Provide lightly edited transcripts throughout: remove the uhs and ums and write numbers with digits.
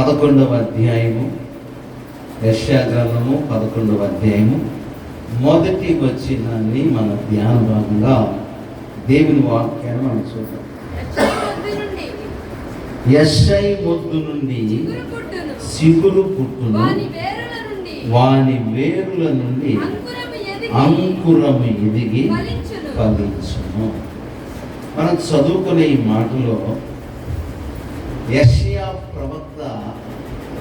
11వ అధ్యాయము, యెషయా గ్రంథము 11వ అధ్యాయము మొదటి వచనాన్ని మన ధ్యాన భాగంగా దేవుని వాక్యాన్ని మనం చూద్దాం. యెషయా మొద్దు నుండి సిగురు పుట్టును, వాని వేరుల నుండి అంకురము ఎదిగి ఫలించును. మనం చదువుకునే ఈ మాటలో యెషయా ప్రవక్త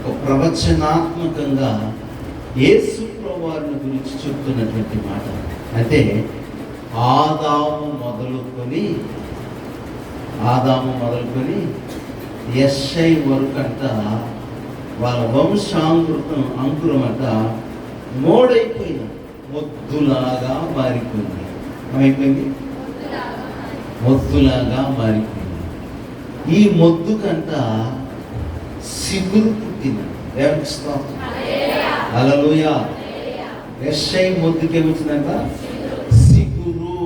ఒక ప్రవచనాత్మకంగా యేసు ప్రభువారిని గురించి చెప్తున్నటువంటి మాట. అంటే ఆదాము మొదలుకొని యెషయా వరకంట వాళ్ళ అంకురం అంట మోడైపోయింది, మొద్దులాగా మారిపోయింది. ఏమైపోయింది? మొద్దులాగా మారిపోయింది. ఈ మొద్దుకంట సిగురు పుట్టింది. హల్లెలూయా. యెషయా మొద్దుకి ఏమొచ్చిందంట? సిగురు.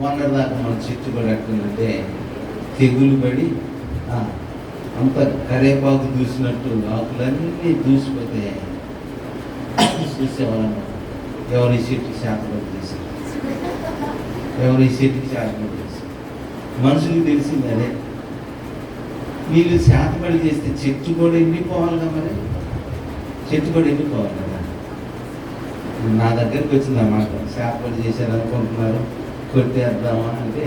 మొన్నటిదాకా మన చెట్టు పడి అట్టుందంటే తెగులు పడి అంత కరేపాకు దూసినట్టు ఆకులన్నీ దూసిపోతే చూసేవాళ్ళం. ఎవరి చెట్టు శాతపడి చేశారు, ఎవరి చెట్టుకి శాతపడి చేశారు. మనుషులకు తెలిసింది అదే, వీళ్ళు శాతపడి చేస్తే చెట్టు కూడా ఎండిపోవాలిగా. మరి చెట్టు కూడా ఎండిపోవాలి కదా. నా దగ్గరికి వచ్చింది అన్నమాట. శాతపడి చేశారు అనుకుంటున్నారు, కొట్టేద్దామా అంటే,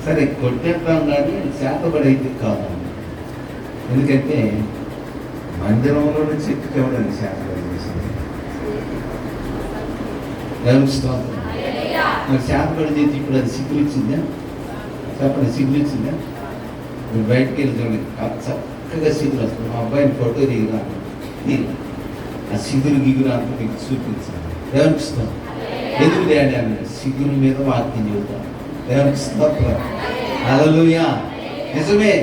సరే కొట్టేద్దాం కానీ శాతపడి అయితే కాదు. ఎందుకంటే మందిరంలోనే చెట్టుకి ఎవరండి శాతపడి చేసింది? మరి శాతపడి చేసి ఇప్పుడు అది సిగ్గులిచ్చిందా? చెప్పండి, సిగ్గులిచ్చిందా? మీరు బయటకు వెళ్ళి చూడండి, చక్కగా సిగ్గులు వస్తుంది. మా అబ్బాయిని ఫోటో దిగురా, ఆ సిగురు గిగురు అంతా మీకు చూపించాను. ఏమనిపిస్తాం? ఎందుకు డాడీ అన్నాడు? సిగురు మీద వాక్యం చెబుతాం. ఏమనిపిస్తా? హల్లెలూయా. నిజమే,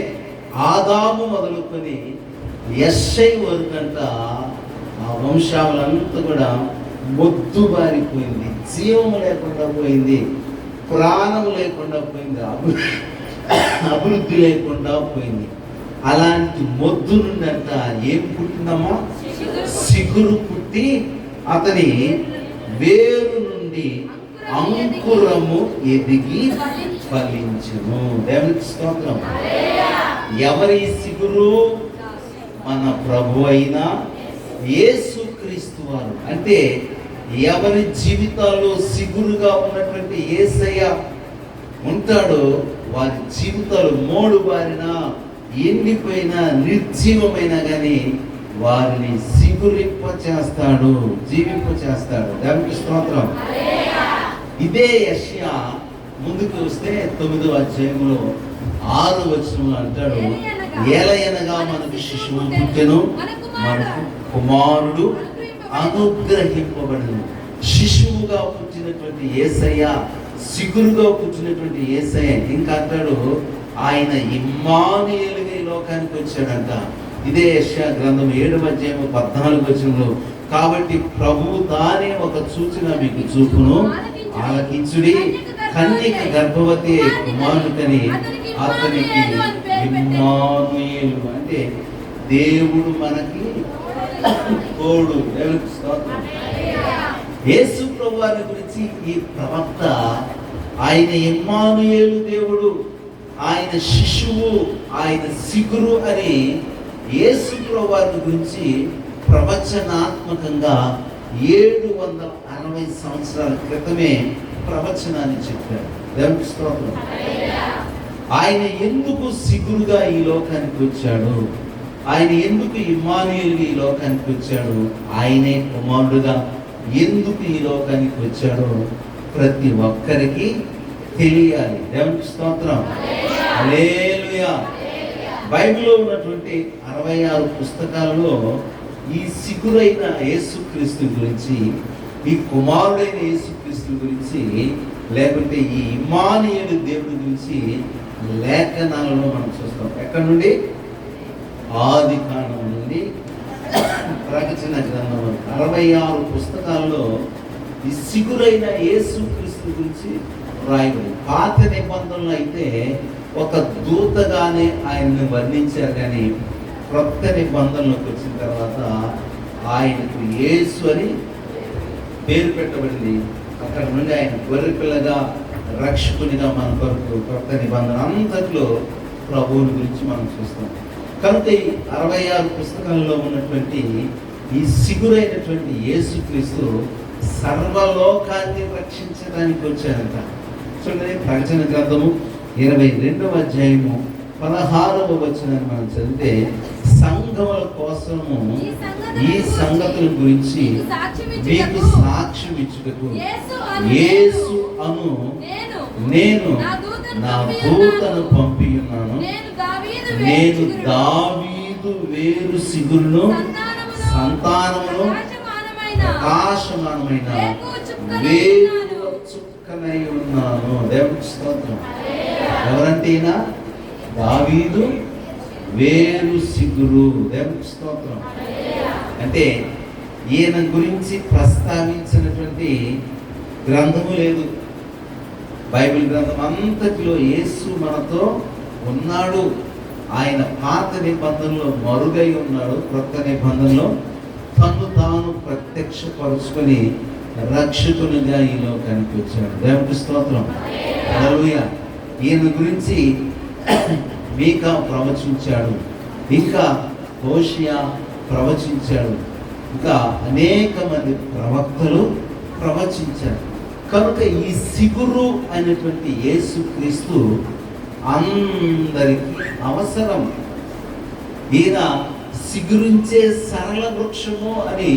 ఆదాము మొదలుకొని యెషయా వరకంట ఆ వంశావళంతా కూడా మొద్దు బారిపోయింది, జీవం లేకుండా పోయింది, ప్రాణం లేకుండా పోయింది, అభివృద్ధి లేకుండా పోయింది. అలాంటి మొద్దు నుండి అంట ఏం పుట్టిందమ్మా? సిగురు పుట్టి అతని వేరు నుండి అంకురము ఎదిగి ఫలించును. దేవునికి స్తోత్రం. ఎవరి సిగురు? మన ప్రభు అయిన యేసుక్రీస్తు వారు. అంటే ఎవరి జీవితాల్లో సిగురుగా ఉన్నటువంటి యేసయ్య ఉంటాడో వారి జీవితాలు మోడు బారిన, ఎండిపోయినా, నిర్జీవమైనా కానీ వారిని సిగురింప చేస్తాడు, జీవింప చేస్తాడు. దేవునికి స్తోత్రం. ఇదే యెషయా ముందుకు వస్తే 9వ అధ్యాయంలో 6వ వచనంలో అంటాడు, ఏలయనగా మనకు శిశువు పుట్టెను, మనకు కుమారుడు అనుగ్రహింపబడును. శిశువుగా పుట్టినటువంటి యేసయ్య, సిగురుగా పుట్టినటువంటి యేసయ్య ఇంకా అంటాడు, ఆయన ఇమ్మానుయేలుగా ఈ లోకానికి వచ్చాడంట. ఇదే యెషయా గ్రంథం 7వ అధ్యాయం 14వ వచనంలో, కాబట్టి ప్రభువు తానే ఒక సూచన మీకు చూపును, ఆలకించుడి, కన్యక గర్భవతి కుమారుడిని అతనికి ఇమ్మానుయేలు అంటే దేవుడు మనకి తోడు. యేసు ప్రభువారి గురించి ఈ ప్రవక్త ఆయన ఇమ్మానుయేలు దేవుడు, ఆయన శిశువు, ఆయన సిగురు అని యేసు ప్రభువారి గురించి ప్రవచనాత్మకంగా 760 సంవత్సరాల క్రితమే ప్రవచనాన్ని చెప్పాడు. దేవునికి స్తోత్రం. ఆయన ఎందుకు సిగురుగా ఈ లోకానికి వచ్చాడు? ఆయన ఎందుకు ఇమ్మానుయేలుగా ఈ లోకానికి వచ్చాడు? ఆయనే కుమారుడుగా ఎందుకు ఈ లోకానికి వచ్చాడో ప్రతి ఒక్కరికి తెలియాలి. దేవునికి స్తోత్రం. హల్లెలూయా. బైబిల్లో ఉన్నటువంటి 66 పుస్తకాలలో ఈ సిగురైన యేసుక్రీస్తు గురించి, ఈ కుమారుడైన యేసుక్రీస్తు గురించి, లేకుంటే ఈ ఇమ్మానుయేలు దేవుడి గురించి లేఖనాలలో మనం చూస్తాం. ఎక్కడి నుండి? ఆదికాండం నుండి ప్రకటన గ్రంథం 66 పుస్తకాల్లో ఈ సిగురైన యేసుక్రీస్తు గురించి రాయబడింది. పాత నిబంధనలు అయితే ఒక దూతగానే ఆయన్ని వర్ణించారు. కానీ క్రొత్త నిబంధనలోకి వచ్చిన తర్వాత ఆయనకు యేసు అని పేరు పెట్టబడింది. అక్కడ నుండి ఆయన గొర్రెపిల్లగా రక్షకునిగా మన కొరకు కొత్త నిబంధన అంతట్లో ప్రభువుని గురించి మనం చూస్తాం. కనుక ఈ 66 పుస్తకాల్లో ఉన్నటువంటి ఈ సిగురైనటువంటి యేసుక్రీస్తు సర్వలోకాన్ని రక్షించడానికి వచ్చారంట. చూడండి, ప్రకటన గ్రంథము 22వ అధ్యాయము 16వ వచనాన్ని మనం చదివితే, సంఘముల కోసము ఈ సంగతుల గురించి మీకు సాక్ష్యం ఇచ్చుటకు యేసు అను నేను నా దూతను పంపి ఉన్నాను. నేను దావీదు వేరు సిగురును సంతానమును ప్రకాశమానమైన వేరు చుక్కనై ఉన్నాను. దేవునికి స్తోత్రం. ఎవరంటే ఈయన దావీదు వేరు సిగురు. దేవునికి స్తోత్రం. అంటే ఈయన గురించి ప్రస్తావించినటువంటి గ్రంథము లేదు. బైబిల్ గ్రంథం అంతటిలో యేసు మనతో ఉన్నాడు. ఆయన పాత నిబంధనలో మరుగై ఉన్నాడు. క్రొత్త నిబంధనలో తను తాను ప్రత్యక్షపరుచుకొని రక్షకునిగా ఈ లోకానికి వచ్చాడు. దేవునికి స్తోత్రం. హల్లెలూయా. ఈయన గురించి మీకా ప్రవచించాడు, ఇంకా హోషియా ప్రవచించాడు, ఇంకా అనేక మంది ప్రవక్తలు ప్రవచించారు. కనుక ఈ సిగురు అనేటువంటి యేసుక్రీస్తు అందరికీ అవసరం. ఈయన సిగురించే సరళ వృక్షము అని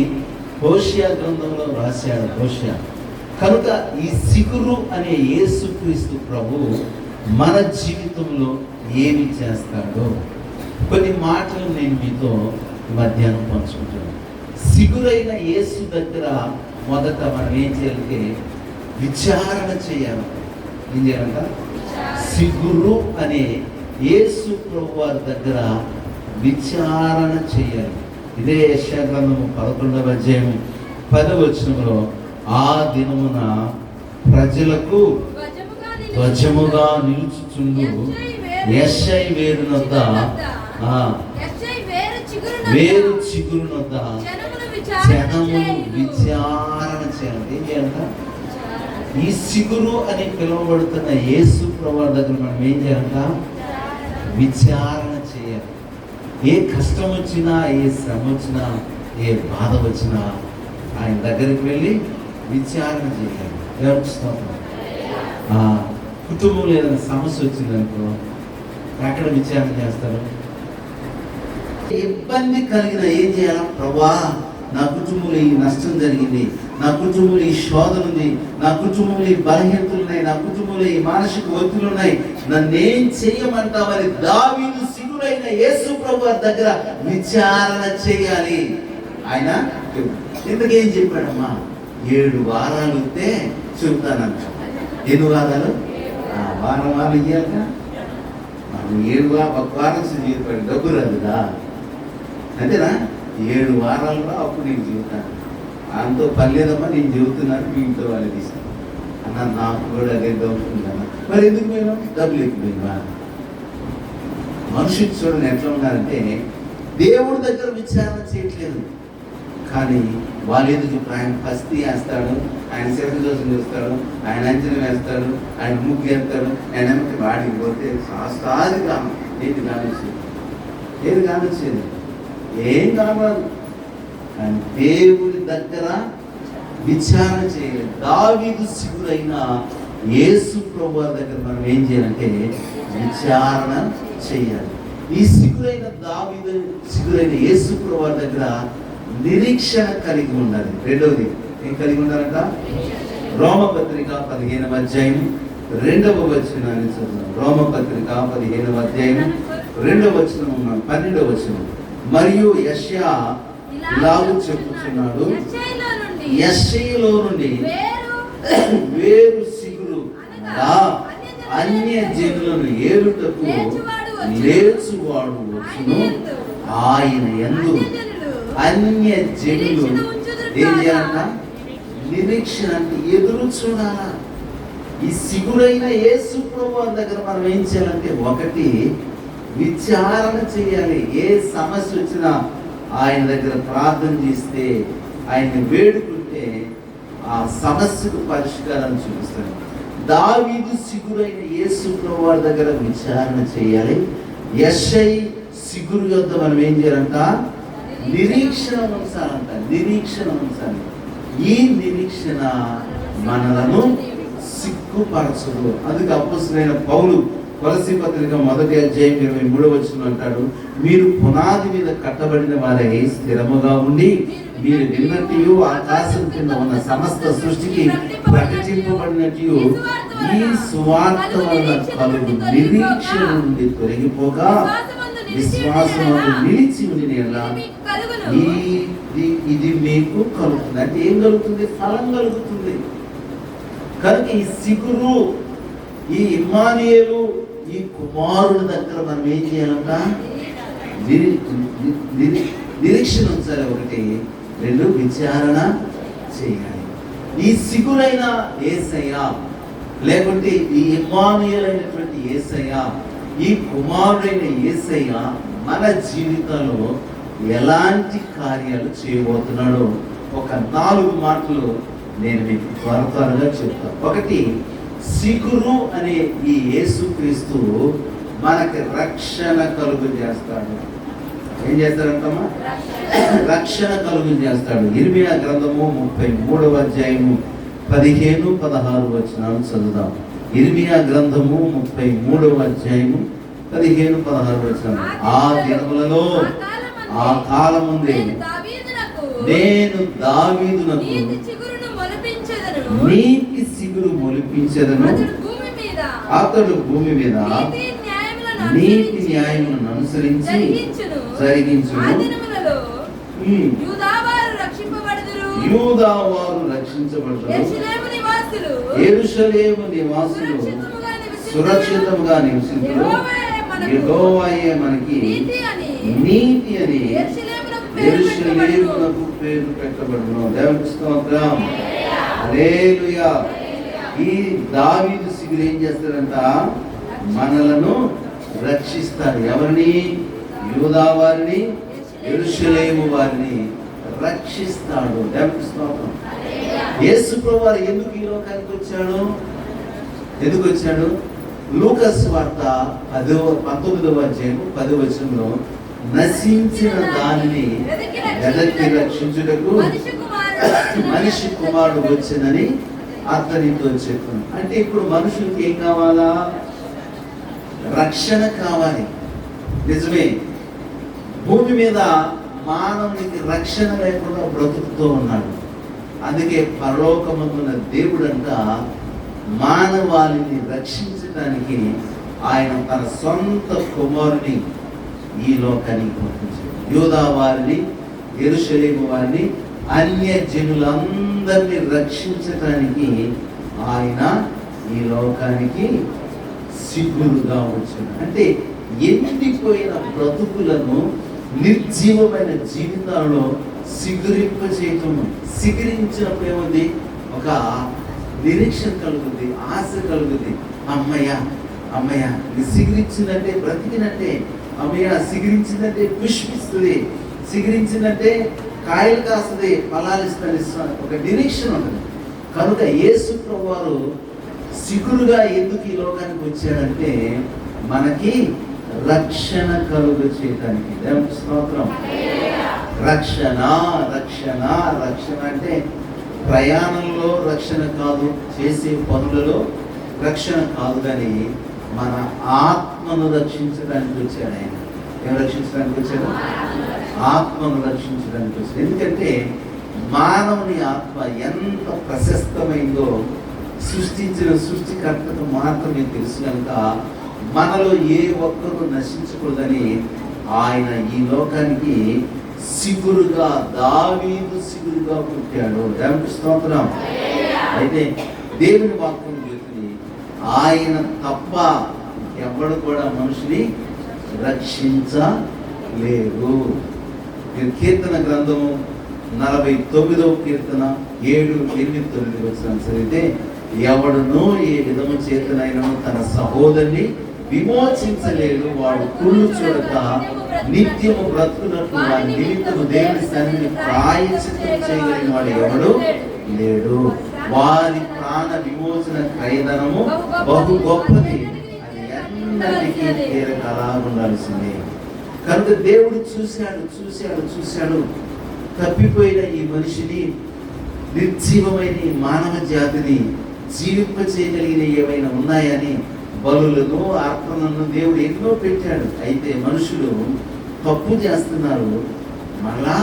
హోషియా గ్రంథంలో రాశాడు హోషియా. కనుక ఈ సిగురు అనే యేసుక్రీస్తు ప్రభు మన జీవితంలో ఏమి చేస్తాడో కొన్ని మాటలు నేను మీతో మధ్యాహ్నం పంచుకుంటాను. సిగురైన యేసు దగ్గర మొదట మనం ఏం చేయాలంటే విచారణ చేయాలి. ఏం చేయాలంట? సిగురు అనే యేసు ప్రభు వారి దగ్గర విచారణ చేయాలి. ఇదే యెషయా గ్రంథము 11వ అధ్యాయం 10వ వచనంలో, ఆ దినమున ప్రజలకు ధ్వజముగా నిలుచుచుండు యెషయి వేరునొద్ద వేరు చిగురునొద్ద జనములు విచారణ చేయాలి. ఏం చేయాలంట? ఈ సిగురు అని పిలువబడుతున్న యేసు ప్రభువు దగ్గర మనం ఏం చేయాలంట? విచారణ చేయాలి. ఏ కష్టం వచ్చినా, ఏ శ్రమ వచ్చినా, ఏ బాధ వచ్చినా ఆయన దగ్గరికి వెళ్ళి విచారణ చేయాలి. దేవునికి స్తోత్రం. కుటుంబంలో ఏదైనా సమస్య వచ్చిందనుకో, ఎక్కడ విచారణ చేస్తారు? ఇబ్బంది కలిగిన ఏం చేయాలా? ప్రభువా, నా కుటుంబంలో ఈ నష్టం జరిగింది, నా కుటుంబంలో ఈ శోధన ఉంది, నా కుటుంబంలో ఈ బలహీనతలు ఉన్నాయి, నా కుటుంబంలో ఈ మానసిక ఒత్తిళ్ళు ఉన్నాయి, నన్నేం చేయమంటామని దావీదు సిగురైన యేసు ప్రభు దగ్గర విచారణ చేయాలి. ఆయన ఎందుకేం చెప్పాడమ్మా? 7 వారాలు వస్తే చెబుతానంట. ఎన్ని వారాలు? వారం ఇయ్యాక 1 వారం చెప్పాడు. డబ్బు రాదుదా? అంతేనా? 7 వారాల్లో అప్పుడు నేను చెబుతాను. అంతో పర్లేదమ్మా, నేను చెబుతున్నాను, మీ ఇంట్లో వాళ్ళు తీస్తాను అన్న. నాకు కూడా అదే డౌట్ ఉందన్న. మరి ఎందుకు పోయినా? డబ్బులు ఎక్కువైనా. మనుషులు చూడండి ఎట్లా ఉన్నారంటే, దేవుడి దగ్గర విచారణ చేయట్లేదు, కానీ వాళ్ళు ఎందుకు ఆయన పస్తి వేస్తాడు, ఆయన శిరక దోషం చేస్తాడు, ఆయన అంచనా వేస్తాడు, ఆయన ముగ్గు వేస్తాడు, ఆయన ఎమ్మకి వాడికి పోతే శాస్త్రాది కాలం ఏది కానిచ్చేది? ఏది కానిచ్చేది? ఏం కావాలి? కానీ దేవుడి దగ్గర విచారణ చేయాలి. దావీదు సిగురైన యేసు ప్రభువు దగ్గర మనం ఏం చేయాలంటే విచారణ చేయాలి. ఈ సిగురైన దావీదు సిగురైన యేసు ప్రభువు దగ్గర నిరీక్షణ కలిగి ఉండాలి. రెండవది ఏం కలిగి ఉండాలంట? రోమపత్రిక 15వ అధ్యాయం 2వ వచనాన్ని చదువుదాం. రోమపత్రిక 15వ అధ్యాయం 2వ వచనం 12వ వచనం. మరియు యెషయా ఇలాగూ చెప్పుచున్నాడు, యెషయిలో నుండి వేరు సిగురు అన్య జనులను ఏలుటకు లేచువాడు వచ్చును. ఆయన యందు అన్య జనులు ఏం చేయాలంట? నిరీక్షణ అంటే ఎదురు చూడాలా. ఈ సిగురైన యేసు ప్రభువు దగ్గర మనం ఏం చేయాలంటే, ఒకటి విచారణ చేయాలి. ఏ సమస్య వచ్చినా ఆయన దగ్గర ప్రార్థన చేస్తే, ఆయన్ని వేడుకుంటే ఆ సమస్యకు పరిష్కారం చూపిస్తాడు. దావీదు సిగురైన యేసు ప్రభువు దగ్గర విచారణ చేయాలి. యెషై సిగురు యొద్ద మనం ఏం చేయాలంట, నిరీక్షణ ఉంచాలంట. నిరీక్షణ ఉంచాలి. ఈ నిరీక్షణ మనలను సిగ్గుపరచదు. అందుకే అపొస్తలుడైన పౌలు కొలస్సీ పత్రిక 1:23 అంటాడు, మీరు పునాది మీద కట్టబడిన వారై స్థిరముగా ఉండి, మీరు విన్నట్టు ఆకాశం కింద ఉన్న సమస్త సృష్టికి ప్రకటింపబడినట్టు ఈ సువార్త వలన కలుగు నిరీక్షణ నుండి తొలగిపోగా విశ్వాసమును నిలిచి ఉండి ఇది మీకు కలుగుతుంది. అంటే ఏం కలుగుతుంది? ఫలం కలుగుతుంది. కనుక ఈ సిగురు, ఈ ఇమ్మానుయేలు, ఈ కుమారుడి దగ్గర మనం ఏం చేయాలంట, నిరీక్షణ ఉంచాలి. ఒకటి, రెండు, విచారణ చేయాలి. ఈ సిగురైన యేసయ్య, లేకుంటే ఈ ఇమ్మానుయేలు అయినటువంటి యేసయ్య, ఈ కుమారుడైన యేసయ్య మన జీవితంలో ఎలాంటి కార్యాలు చేయబోతున్నాడో ఒక 4 మాటలు నేను మీకు త్వరగా చెప్తాను. ఒకటి, సిగురు అనే ఈ యేసుక్రీస్తు మనకి రక్షణ కలుగు చేస్తాడు. ఏం చేస్తాడంటమ్మా? రక్షణ కలుగు చేస్తాడు. ఇర్మియా గ్రంథము 33వ అధ్యాయము 15-16 వచనాలు చదువుదాం. ఇర్మియా గ్రంథము 33వ అధ్యాయము 15-16 వచనాలు. ఆ దినములలో, ఆ కాలముందే నేను దావీదునకు నీతి సిగురు మొలిపించెదను, అతడు భూమి మీద నీతి న్యాయములను అనుసరించి జరిగించును. యూదా వారు రక్షించబడతారు, యెరూషలేము నివాసులు సురక్షితముగా నివసించును. యెహోవాయే మనకి నీతి అని యెరూషలేమునకు పేరు పెట్టబడును. దేవునికి స్తోత్రం. హల్లెలూయా. ఈ దావీదు సిగురు ఏం చేస్తాడంట, మనలను రక్షిస్తాడు. ఎవరిని? యూదా వారిని, యెరూషలేము వారిని రక్షిస్తాడు. దేవునికి స్తోత్రం. యేసు ప్రభువు ఎందుకు ఈ లోకానికి వచ్చాడు? ఎందుకు వచ్చాడు? లూకాసు వార్త 19వ అధ్యాయం 10వ వచనంలో, నశించిన దానిని వెదకి రక్షించుటకు మనిషి కుమారుడు వచ్చిందని అతనితో చెప్తుంది. అంటే ఇప్పుడు మనుషులకి ఏం కావాలా? రక్షణ కావాలి. నిజమే, భూమి మీద మానవునికి రక్షణ లేకుండా బ్రతుకుతూ ఉన్నాడు. అందుకే పరలోకమందున్న దేవుడంట మానవాళిని రక్షించడానికి ఆయన తన సొంత కుమారుని ఈ లోకానికి పంపించాడు. యూదా వారిని, యెరూషలేము వారిని, అన్య జనులందరినీ రక్షించడానికి ఆయన ఈ లోకానికి సిగ్గురుగా వచ్చాడు. అంటే ఎండిపోయిన బ్రతుకులను నిర్జీవమైన జీవితాల్లో సిగురింప చేయటం. సిగురించినప్పుడు ఏముంది? ఒక నిరీక్షణ కలుగుతుంది, ఆశ కలుగుతుంది. అమ్మయ్య అమ్మయ్య, సిగురించిందంటే బ్రతికినట్టే. అమ్మయ్య, సిగురించిందంటే పుష్పిస్తుంది, సిగురించిందంటే కాయలు కాస్తుంది, ఫలాలు ఇస్తుంది, ఒక నిరీక్షణ ఉంటుంది. కనుక యేసు ప్రభువారు సిగురుగా ఎందుకు ఈ లోకానికి వచ్చాడంటే, మనకి రక్షణ కలుగు చేయడానికి. దేవునికి స్తోత్రం. రక్షణ రక్షణ రక్షణ అంటే ప్రయాణంలో రక్షణ కాదు, చేసే పనులలో రక్షణ కాదు, కానీ మన ఆత్మను రక్షించడానికి వచ్చాడు ఆయన. ఏం రక్షించడానికి వచ్చాడు? ఆత్మను రక్షించడానికి వచ్చాడు. ఎందుకంటే మానవుని ఆత్మ ఎంత ప్రశస్తమైందో సృష్టించిన సృష్టికర్తకు మాత్రమే తెలుసు. కనుక మనలో ఏ ఒక్కరు నశించకూడదని ఆయన ఈ లోకానికి సిగురుగా, దావీదు సిగురుగా పుట్టాడు. దేవునికి స్తోత్రం. అయితే దేవుని వాక్యం చెప్తుంది, ఆయన తప్ప ఎవడు కూడా మనిషిని రక్షించలేరు. కీర్తన గ్రంథము 49వ కీర్తన 7, 8, 9 వచనాలు చదివితే, ఎవడును ఏ విధము చేతనైనా తన సహోదరుని విమోచించలేడు. వాడు కుళ్ళు చూడక నిత్యము బ్రతుకున్నట్లు వారి నిమిత్తము దేవుని సన్నిధిని ప్రాయశ్చిత్తం చేయగలిగిన వాడు ఎవడు లేడు. వారి ప్రాణ విమోచన క్రయధనము బహు గొప్పది, అది ఎన్నటికీ తీరక అలా ఉండాల్సిందే. కనుక దేవుడు చూశాడు తప్పిపోయిన ఈ మనిషిని, నిర్జీవమైన ఈ మానవ జాతిని జీవింప చేయగలిగిన ఏమైనా ఉన్నాయని బలులను అర్పణలను దేవుడు ఎన్నో పెట్టాడు. అయితే మనుషులు తప్పు చేస్తున్నారు, మరలా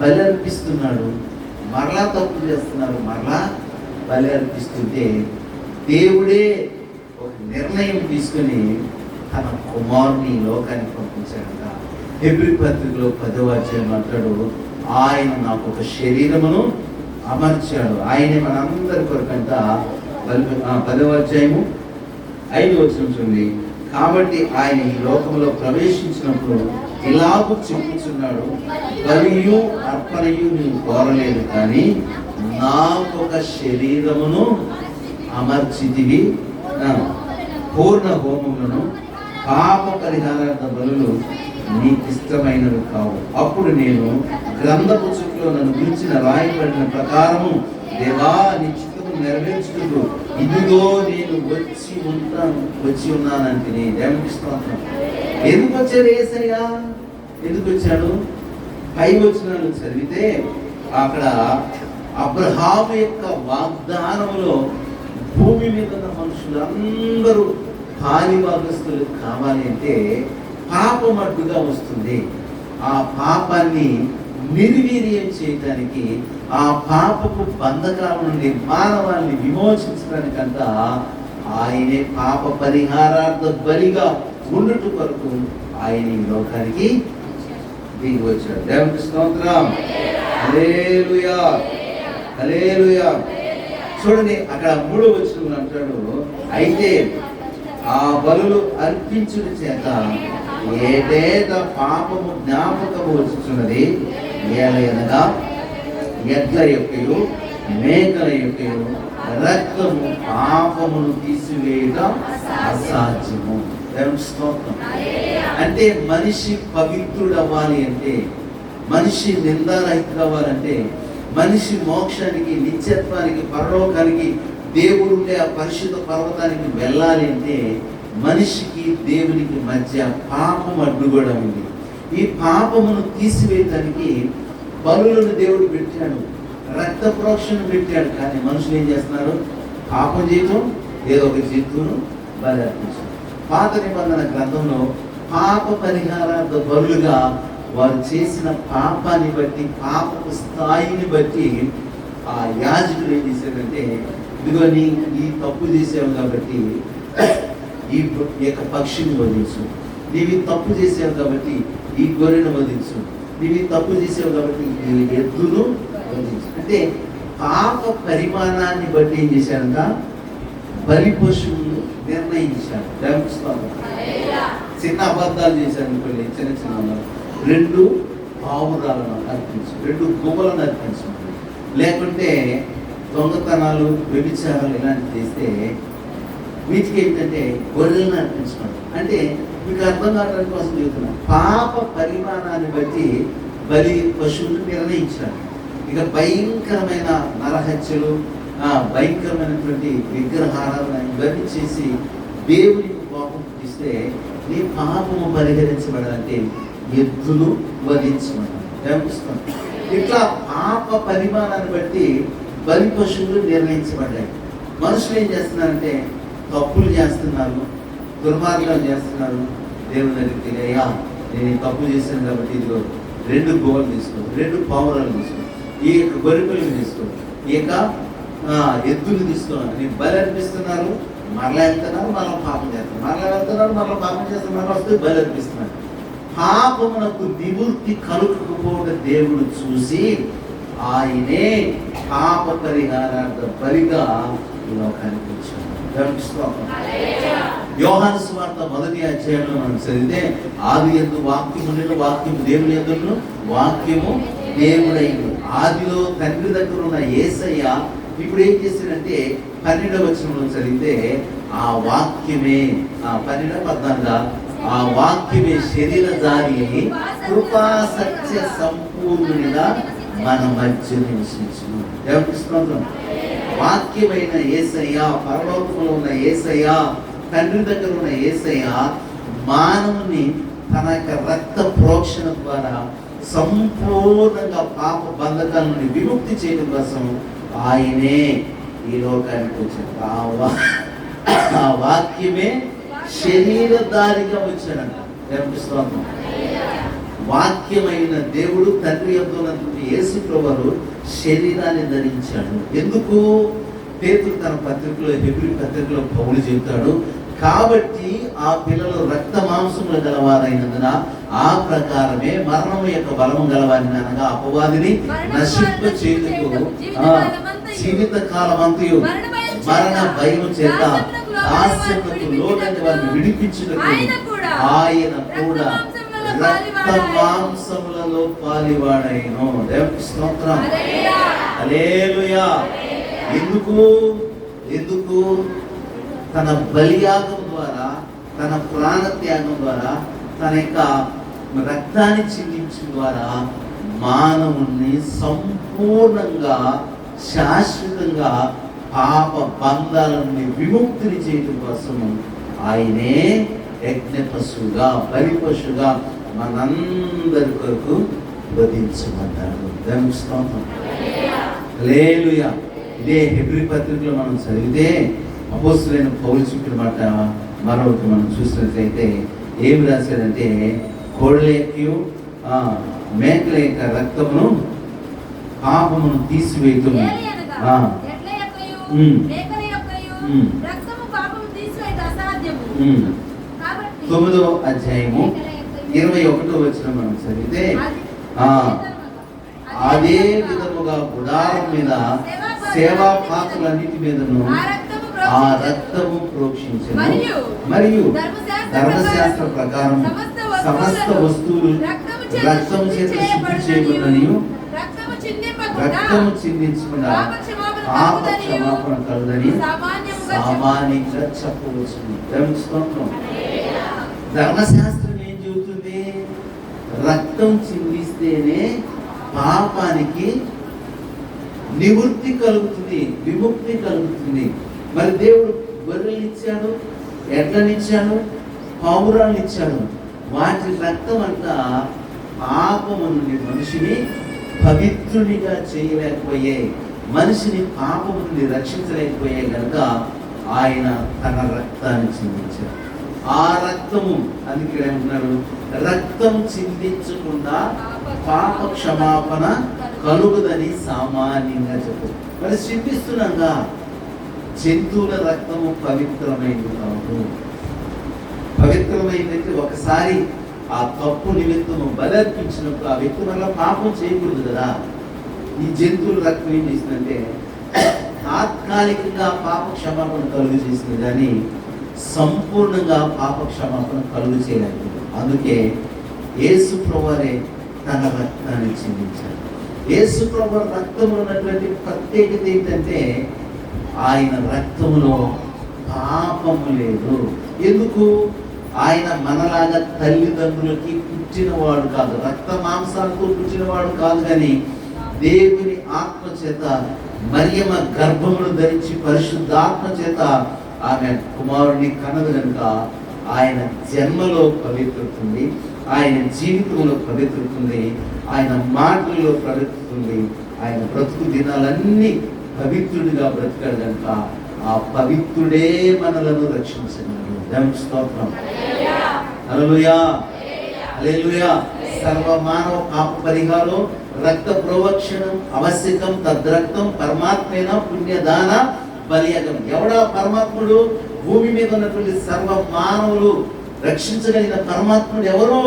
బలి అర్పిస్తున్నాడు, మరలా తప్పు చేస్తున్నారు, మరలా బలి అర్పిస్తుంటే దేవుడే ఒక నిర్ణయం తీసుకొని తన కుమారుని లోకానికి పంపించాడట. హెబ్రీ పత్రికలో 10వ అధ్యాయం అంటాడు, ఆయన నాకు ఒక శరీరమును అమర్చాడు. ఆయనే మనందరి కొరకంట 10వ అధ్యాయము 5వ వచనం చూడండి. కాబట్టి ఆయన ఈ లోకంలో ప్రవేశించినప్పుడు ఇలాగూ చెప్పుచున్నాడు, బలియు అర్పణయు నీవు కోరలేదు, కానీ నాకు ఒక శరీరమును అమర్చితివి, పూర్ణ హోమములను పాప పరిహారార్థ బలులు నీకు ఇష్టమైనవి కావు. అప్పుడు నేను గ్రంథపు చుట్టూ నన్ను గురించిన రాయబడిన ప్రకారము, దేవా నీ చిత్తము నెరవేర్చుకుంటూ ఇదిగో నేను వచ్చి ఉన్నానంటే నేను దేవునిస్తాను. ఎందుకు వచ్చాడు యేసయ్య? ఎందుకు వచ్చాడు? 5వ వచనాలు చదివితే అక్కడ అబ్రహాము యొక్క వాగ్దానములో భూమి మీద ఉన్న మనుషులందరూ పాలిభాగస్తులు కావాలి అంటే పాపం అడ్డుగా వస్తుంది. ఆ పాపాన్ని నిర్వీర్యం చేయటానికి, ఆ పాపపు బంధకాల నుండి మానవాన్ని విమోచించడానికంట ఆయనే పాప పరిహారార్థ బలిగా ఉండుట కొరకు ఆయన ఈ లోకానికి దిగి వచ్చాడు. దేవునికి స్తోత్రం. హల్లెలూయా, హల్లెలూయా. చూడండి అక్కడ 3వ వచనంలో అంటాడు, అయితే ఆ బలులు అర్పించుట చేత ఏదేద పాపము జ్ఞాపకము వచ్చుచున్నది, ఏలయనగా ఎడ్ల యొక్కయు మేకల యొక్కయు రక్తము పాపమును తీసివేయడం అసాధ్యము. అంటే మనిషి పవిత్రుడవ్వాలి అంటే, మనిషి నిందారహితుడు అవ్వాలంటే, మనిషి మోక్షానికి, నిత్యత్వానికి, పరలోకానికి, దేవుడుండే ఆ పరిశుద్ధ పర్వతానికి వెళ్ళాలి అంటే మనిషికి దేవునికి మధ్య పాపం అడ్డుగోడ ఉంది. ఈ పాపమును తీసివేయడానికి బలులను దేవుడు పెట్టాడు, రక్త ప్రోక్షణ పెట్టాడు. కానీ మనుషులు ఏం చేస్తున్నారు? పాపం చేయటం, ఏదో ఒక జంతువును బలి అర్పించడం. పాత నిబంధన గ్రంథంలో పాప పరిహారార్థ బలులుగా వారు చేసిన పాపాన్ని బట్టి, పాపపు స్థాయిని బట్టి ఆ యాజకుడు ఏం చేశాడంటే, ఇదిగో ఈ తప్పు చేసావు కాబట్టి ఈ యొక్క పక్షిని వదిలించు, నీవి తప్పు చేసావు కాబట్టి ఈ గొర్రెను వదిలించు, నీవి తప్పు చేసావు కాబట్టి ఈ ఎద్దును వదిలించు. అంటే పాప పరిమాణాన్ని బట్టి ఏం చేశాడంట? బలి పశువును నిర్ణయించాడు. చిన్న అబద్ధాలు చేశాడు అనుకోండి, చిన్న 2 పావురాలను అర్పించు, 2 గువ్వలను అర్పించు. లేకుంటే దొంగతనాలు, వ్యభిచారాలు ఇలాంటివి చేస్తే వీటికి ఏంటంటే గొర్రెలను అర్పించడం. అంటే మీకు అర్థం కావడానికి కోసం చెబుతున్నాం. పాప పరిమాణాన్ని బట్టి బలి పశువులు నిర్ణయించారు. ఇక భయంకరమైన నరహత్యలు, భయంకరమైనటువంటి విగ్రహాలను ఇవన్నీ చేసి దేవునికి కోపం పుట్టిస్తే నీ పాపము పరిహరించబడాలంటే ఎద్దులు వధించమని. ఇట్లా పాప పరిమాణాన్ని బట్టి బలి పశువులు నిర్ణయించబడ్డాయి. మనుషులు ఏం చేస్తున్నారంటే తప్పులు చేస్తున్నారు, దుర్మార్గాలు చేస్తున్నారు. దేవుని దగ్గరికి అయ్యా నేను తప్పు చేశాను కాబట్టి ఇదిగో 2 గోవులు తీసుకో, 2 పావురాలు తీసుకో, ఈ యొక్క గొర్రెపిల్లను తీసుకో, ఈ యొక్క ఎద్దులు తీసుకో అని బలి అర్పిస్తున్నారు. మరలా వెళ్తున్నారు, మరలా పాపం చేస్తున్నారు, మరలా వెళ్తున్నారు, మరలా పాపం చేస్తున్నారు, మరలా వస్తే బలి అర్పిస్తున్నారు. పాపమునకు నివృత్తి కలుగకపోవడం దేవుడు చూసి ఆయనే పాప పరిహారార్థ బలిగా ఈ లోకానికి వచ్చాడు. యోహాను సువార్త 1వ అధ్యాయంలో మనం చదివితే, ఆది యందు వాక్యము ఉండెను, వాక్యము దేవుని యందును, వాక్యము దేవుడైంది. ఆదిలో తండ్రి దగ్గర ఉన్న యేసయ్య ఇప్పుడు ఏం చేశాడంటే 12వ వచనంలో చదివితే ఆ వాక్యమే 12-14 ఆ వాక్యమే శరీరధారి అయి కృపా సత్య సంపూర్ణునిగా మన మధ్య నివసించును. దేవునికి స్తోత్రం. వాక్యమైన యేసయ్య, పరలోకంలో ఉన్న యేసయ్య, తండ్రి దగ్గర ఉన్న యేసయ్య మానవుని తన యొక్క రక్త ప్రోక్షణ ద్వారా సంపూర్ణంగా పాప బంధకాల నుండి విముక్తి చేయడం కోసం ఆయనే ఈ లోకానికి వచ్చాడు. ఆ వాక్యమే శరీరధారిగా వచ్చాడంట. దేవునికి స్తోత్రం. వాక్యమైన దేవుడు తండ్రి యొద్ద ఉన్నటువంటి యేసు ప్రభువు శరీరాన్ని ధరించాడు. ఎందుకు? పేతురు తన పత్రికలో, హెబ్రీ పత్రికలో పౌలు చెబుతాడు, కాబట్టి ఆ పిల్లలు రక్త మాంసములు గలవారైనందున ఆ ప్రకారమే మరణం యొక్క బలము గలవారిని, అనగా అపవాదిని నశింప చేయుటకు జీవిత కాలమంతయు మరణ భయం చేత దాస్యములకు లోనైన వారిని విడిపించుటకు ఆయన కూడా రక్త మాంసములలో పాలివాడైను. దేవునికి స్తోత్రం. హల్లెలూయా. ఎందుకు తన బలియాగం ద్వారా, తన ప్రాణత్యాగం ద్వారా, తన యొక్క రక్తాన్ని చిందించడం ద్వారా మానవుణ్ణి సంపూర్ణంగా శాశ్వతంగా పాప బంధాల నుండి విముక్తిని చేయడం కోసం ఆయనే యజ్ఞ పశువుగా, బలి పశువుగా మనందరి కొరకు వధించబడ్డాడు. దేవునికి స్తోత్రం. హల్లెలూయా. ఇదే హెబ్రీ పత్రికలో మనం చదివితే అపోస్తలుడైన పౌలు చెప్పిన మాట మరొకటి మనం చూసినట్లయితే ఏమి రాశాడంటే, కోళ్ళ యొక్క మేకల యొక్క రక్తమును పాపమును తీసివేయటము. 9వ అధ్యాయము 21వ వచనం మనం చదివితే, అదే విధముగా గుడారం మీద సేవా పాత్రలన్నిటి మీదను ఆ రక్తము ప్రోక్షించెను. మరియు ధర్మశాస్త్ర ప్రకారం సమస్త వస్తువులు రక్తం చేత శుద్ధి చేయబడిననియు రక్తము చిందించకుండా పాప క్షమాపణ కలుగునని సామాన్యంగా చెప్పవచ్చు. ధర్మశాస్త్రం ఏం చెబుతుంది? రక్తం చిందిస్తేనే పాపానికి నివృత్తి కలుగుతుంది, విముక్తి కలుగుతుంది. మరి దేవుడు గొర్రెలు ఇచ్చాడు, ఎడ్లనిచ్చాడు, పావురాలను ఇచ్చాడు. వాటి రక్తం అంతా పాపము నుండి మనిషిని పవిత్రునిగా చేయలేకపోయాయి, మనిషిని పాపము నుండి రక్షించలేకపోయాయి కనుక ఆయన తన రక్తాన్ని చిందించాడు. ఆ రక్తము, అందుకే ఏమంటున్నాడు, రక్తం చిందించకుండా పాప క్షమాపణ కలుగుదని సామాన్యంగా చెప్పు. మరి చిందిస్తున్నాగా జంతువుల రక్తము పవిత్రమైనది కాదు. పవిత్రమైనది ఒకసారి ఆ తప్పు నిమిత్తము బలర్పించినప్పుడు ఆ వ్యక్తి వల్ల పాపం చేయకూడదు కదా. ఈ జంతువుల రక్తం ఏం చేసిందంటే తాత్కాలికంగా పాప క్షమాపణ కలుగు చేసింది, కానీ సంపూర్ణంగా పాప క్షమాపణ కలుగు చేయలేదు. అందుకే యేసు ప్రభువే తన రక్తాన్ని చిందించాడు. యేసు ప్రభు రక్తంలో ఉన్నటువంటి ప్రత్యేకత ఏంటంటే ఆయన రక్తములో పాపము లేదు. ఎందుకు? ఆయన మనలాగా తల్లిదండ్రులకి పుట్టినవాడు కాదు, రక్త మాంసాలతో పుట్టినవాడు కాదు, కానీ దేవుని ఆత్మ చేత మరియమ్మ గర్భమును ధరించి పరిశుద్ధాత్మ చేత ఆమె కుమారుడిని కన్నది కనుక ఆయన జన్మలో పవిత్రత ఉంది, ఆయన జీవితంలో పవిత్రత ఉంది, ఆయన మాటలలో పవిత్రత ఉంది, ఆయన బ్రతుకు దినాలన్నీ పవిత్రుడిగా బ్రతికాడు కనుక ఆ పవిత్రుడే మనలను రక్షించగలడు. దేవునికి స్తోత్రం. హల్లెలూయా, హల్లెలూయా. సర్వ మానవ పాప పరిహారం రక్త ప్రోక్షణం అవశ్యకం. తద్రక్తం పరమాత్మేన పుణ్యదాన బలియాగం. ఎవడా పరమాత్ముడు? భూమి మీద ఉన్నటువంటి సర్వ మానవులు రక్షించగలిగిన పరమాత్ముడు ఎవరు?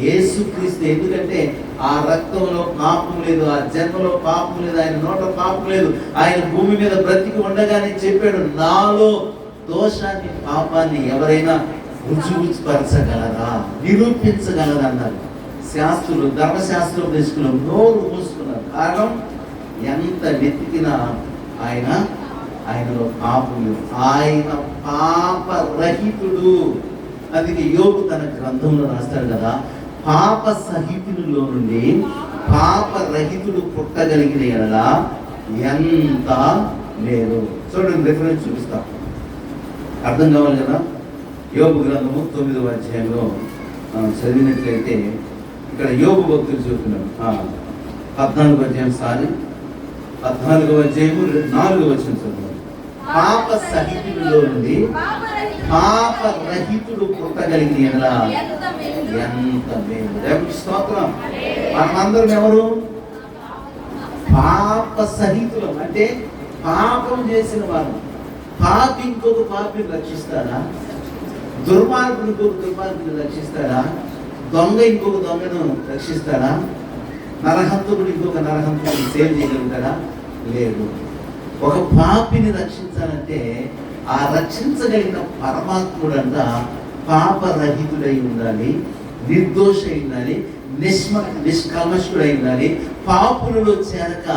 యేసుక్రీస్తు. ఎందుకంటే ఆ రక్తంలో పాపం లేదు, ఆ జన్మలో పాపం లేదు, ఆయన నోట పాపం లేదు. ఆయన భూమి మీద బ్రతికి ఉండగానే చెప్పాడు, నాలో దోషాన్ని పాపాన్ని ఎవరైనా రుజువుపరచగలరా, నిరూపించగలరా అన్నారు. శాస్త్రులు, ధర్మశాస్త్రం దృష్టిలో నోరు మూసుకున్నారు. కారణం ఎంత వెతికినా ఆయనలో పాపం లేదు. ఆయన పాపరహితుడు. అందుకే యోబు తన గ్రంథంలో రాస్తాడు కదా, పాప సహితులలో నుండి పాపరహితుడు పుట్టగలిగిన ఎడల ఎంత లేదు. చూడండి, రిఫరెన్స్ చూపిస్తాం, అర్థం కావాలి కదా. యోబు గ్రంథము 9వ అధ్యాయంలో చదివినట్లయితే ఇక్కడ యోబు భక్తులు చెబుతున్నాడు. 14వ అధ్యాయం 14వ అధ్యాయము 4వ వచనం చదువు. పాప సహితులలో నుండి పాపరహితుడు పుట్టగలిగిన ఎడల ఎంత మేలు. దేవునికి స్తోత్రం. మనమందరం ఎవరు? పాప సహితులం. అంటే పాపం చేసిన వారు. పాపి ఇంకొక పాపిని రక్షిస్తాడా? దుర్మార్గుడు ఇంకొక దుర్మార్గుని రక్షిస్తాడా? దొంగ ఇంకొక దొంగను రక్షిస్తాడా? నరహంతకుడు ఇంకొక నరహంతకుడిని సేవ్ చేయగలుగుతాడా? లేదు. ఒక పాపిని రక్షించాలంటే ఆ రక్షించగలిగిన పరమాత్ముడంట పాపరహితుడై ఉండాలి, నిర్దోష అయి ఉండాలి, నిష్కల్మషుడై ఉండాలి, పాపులలో చేరక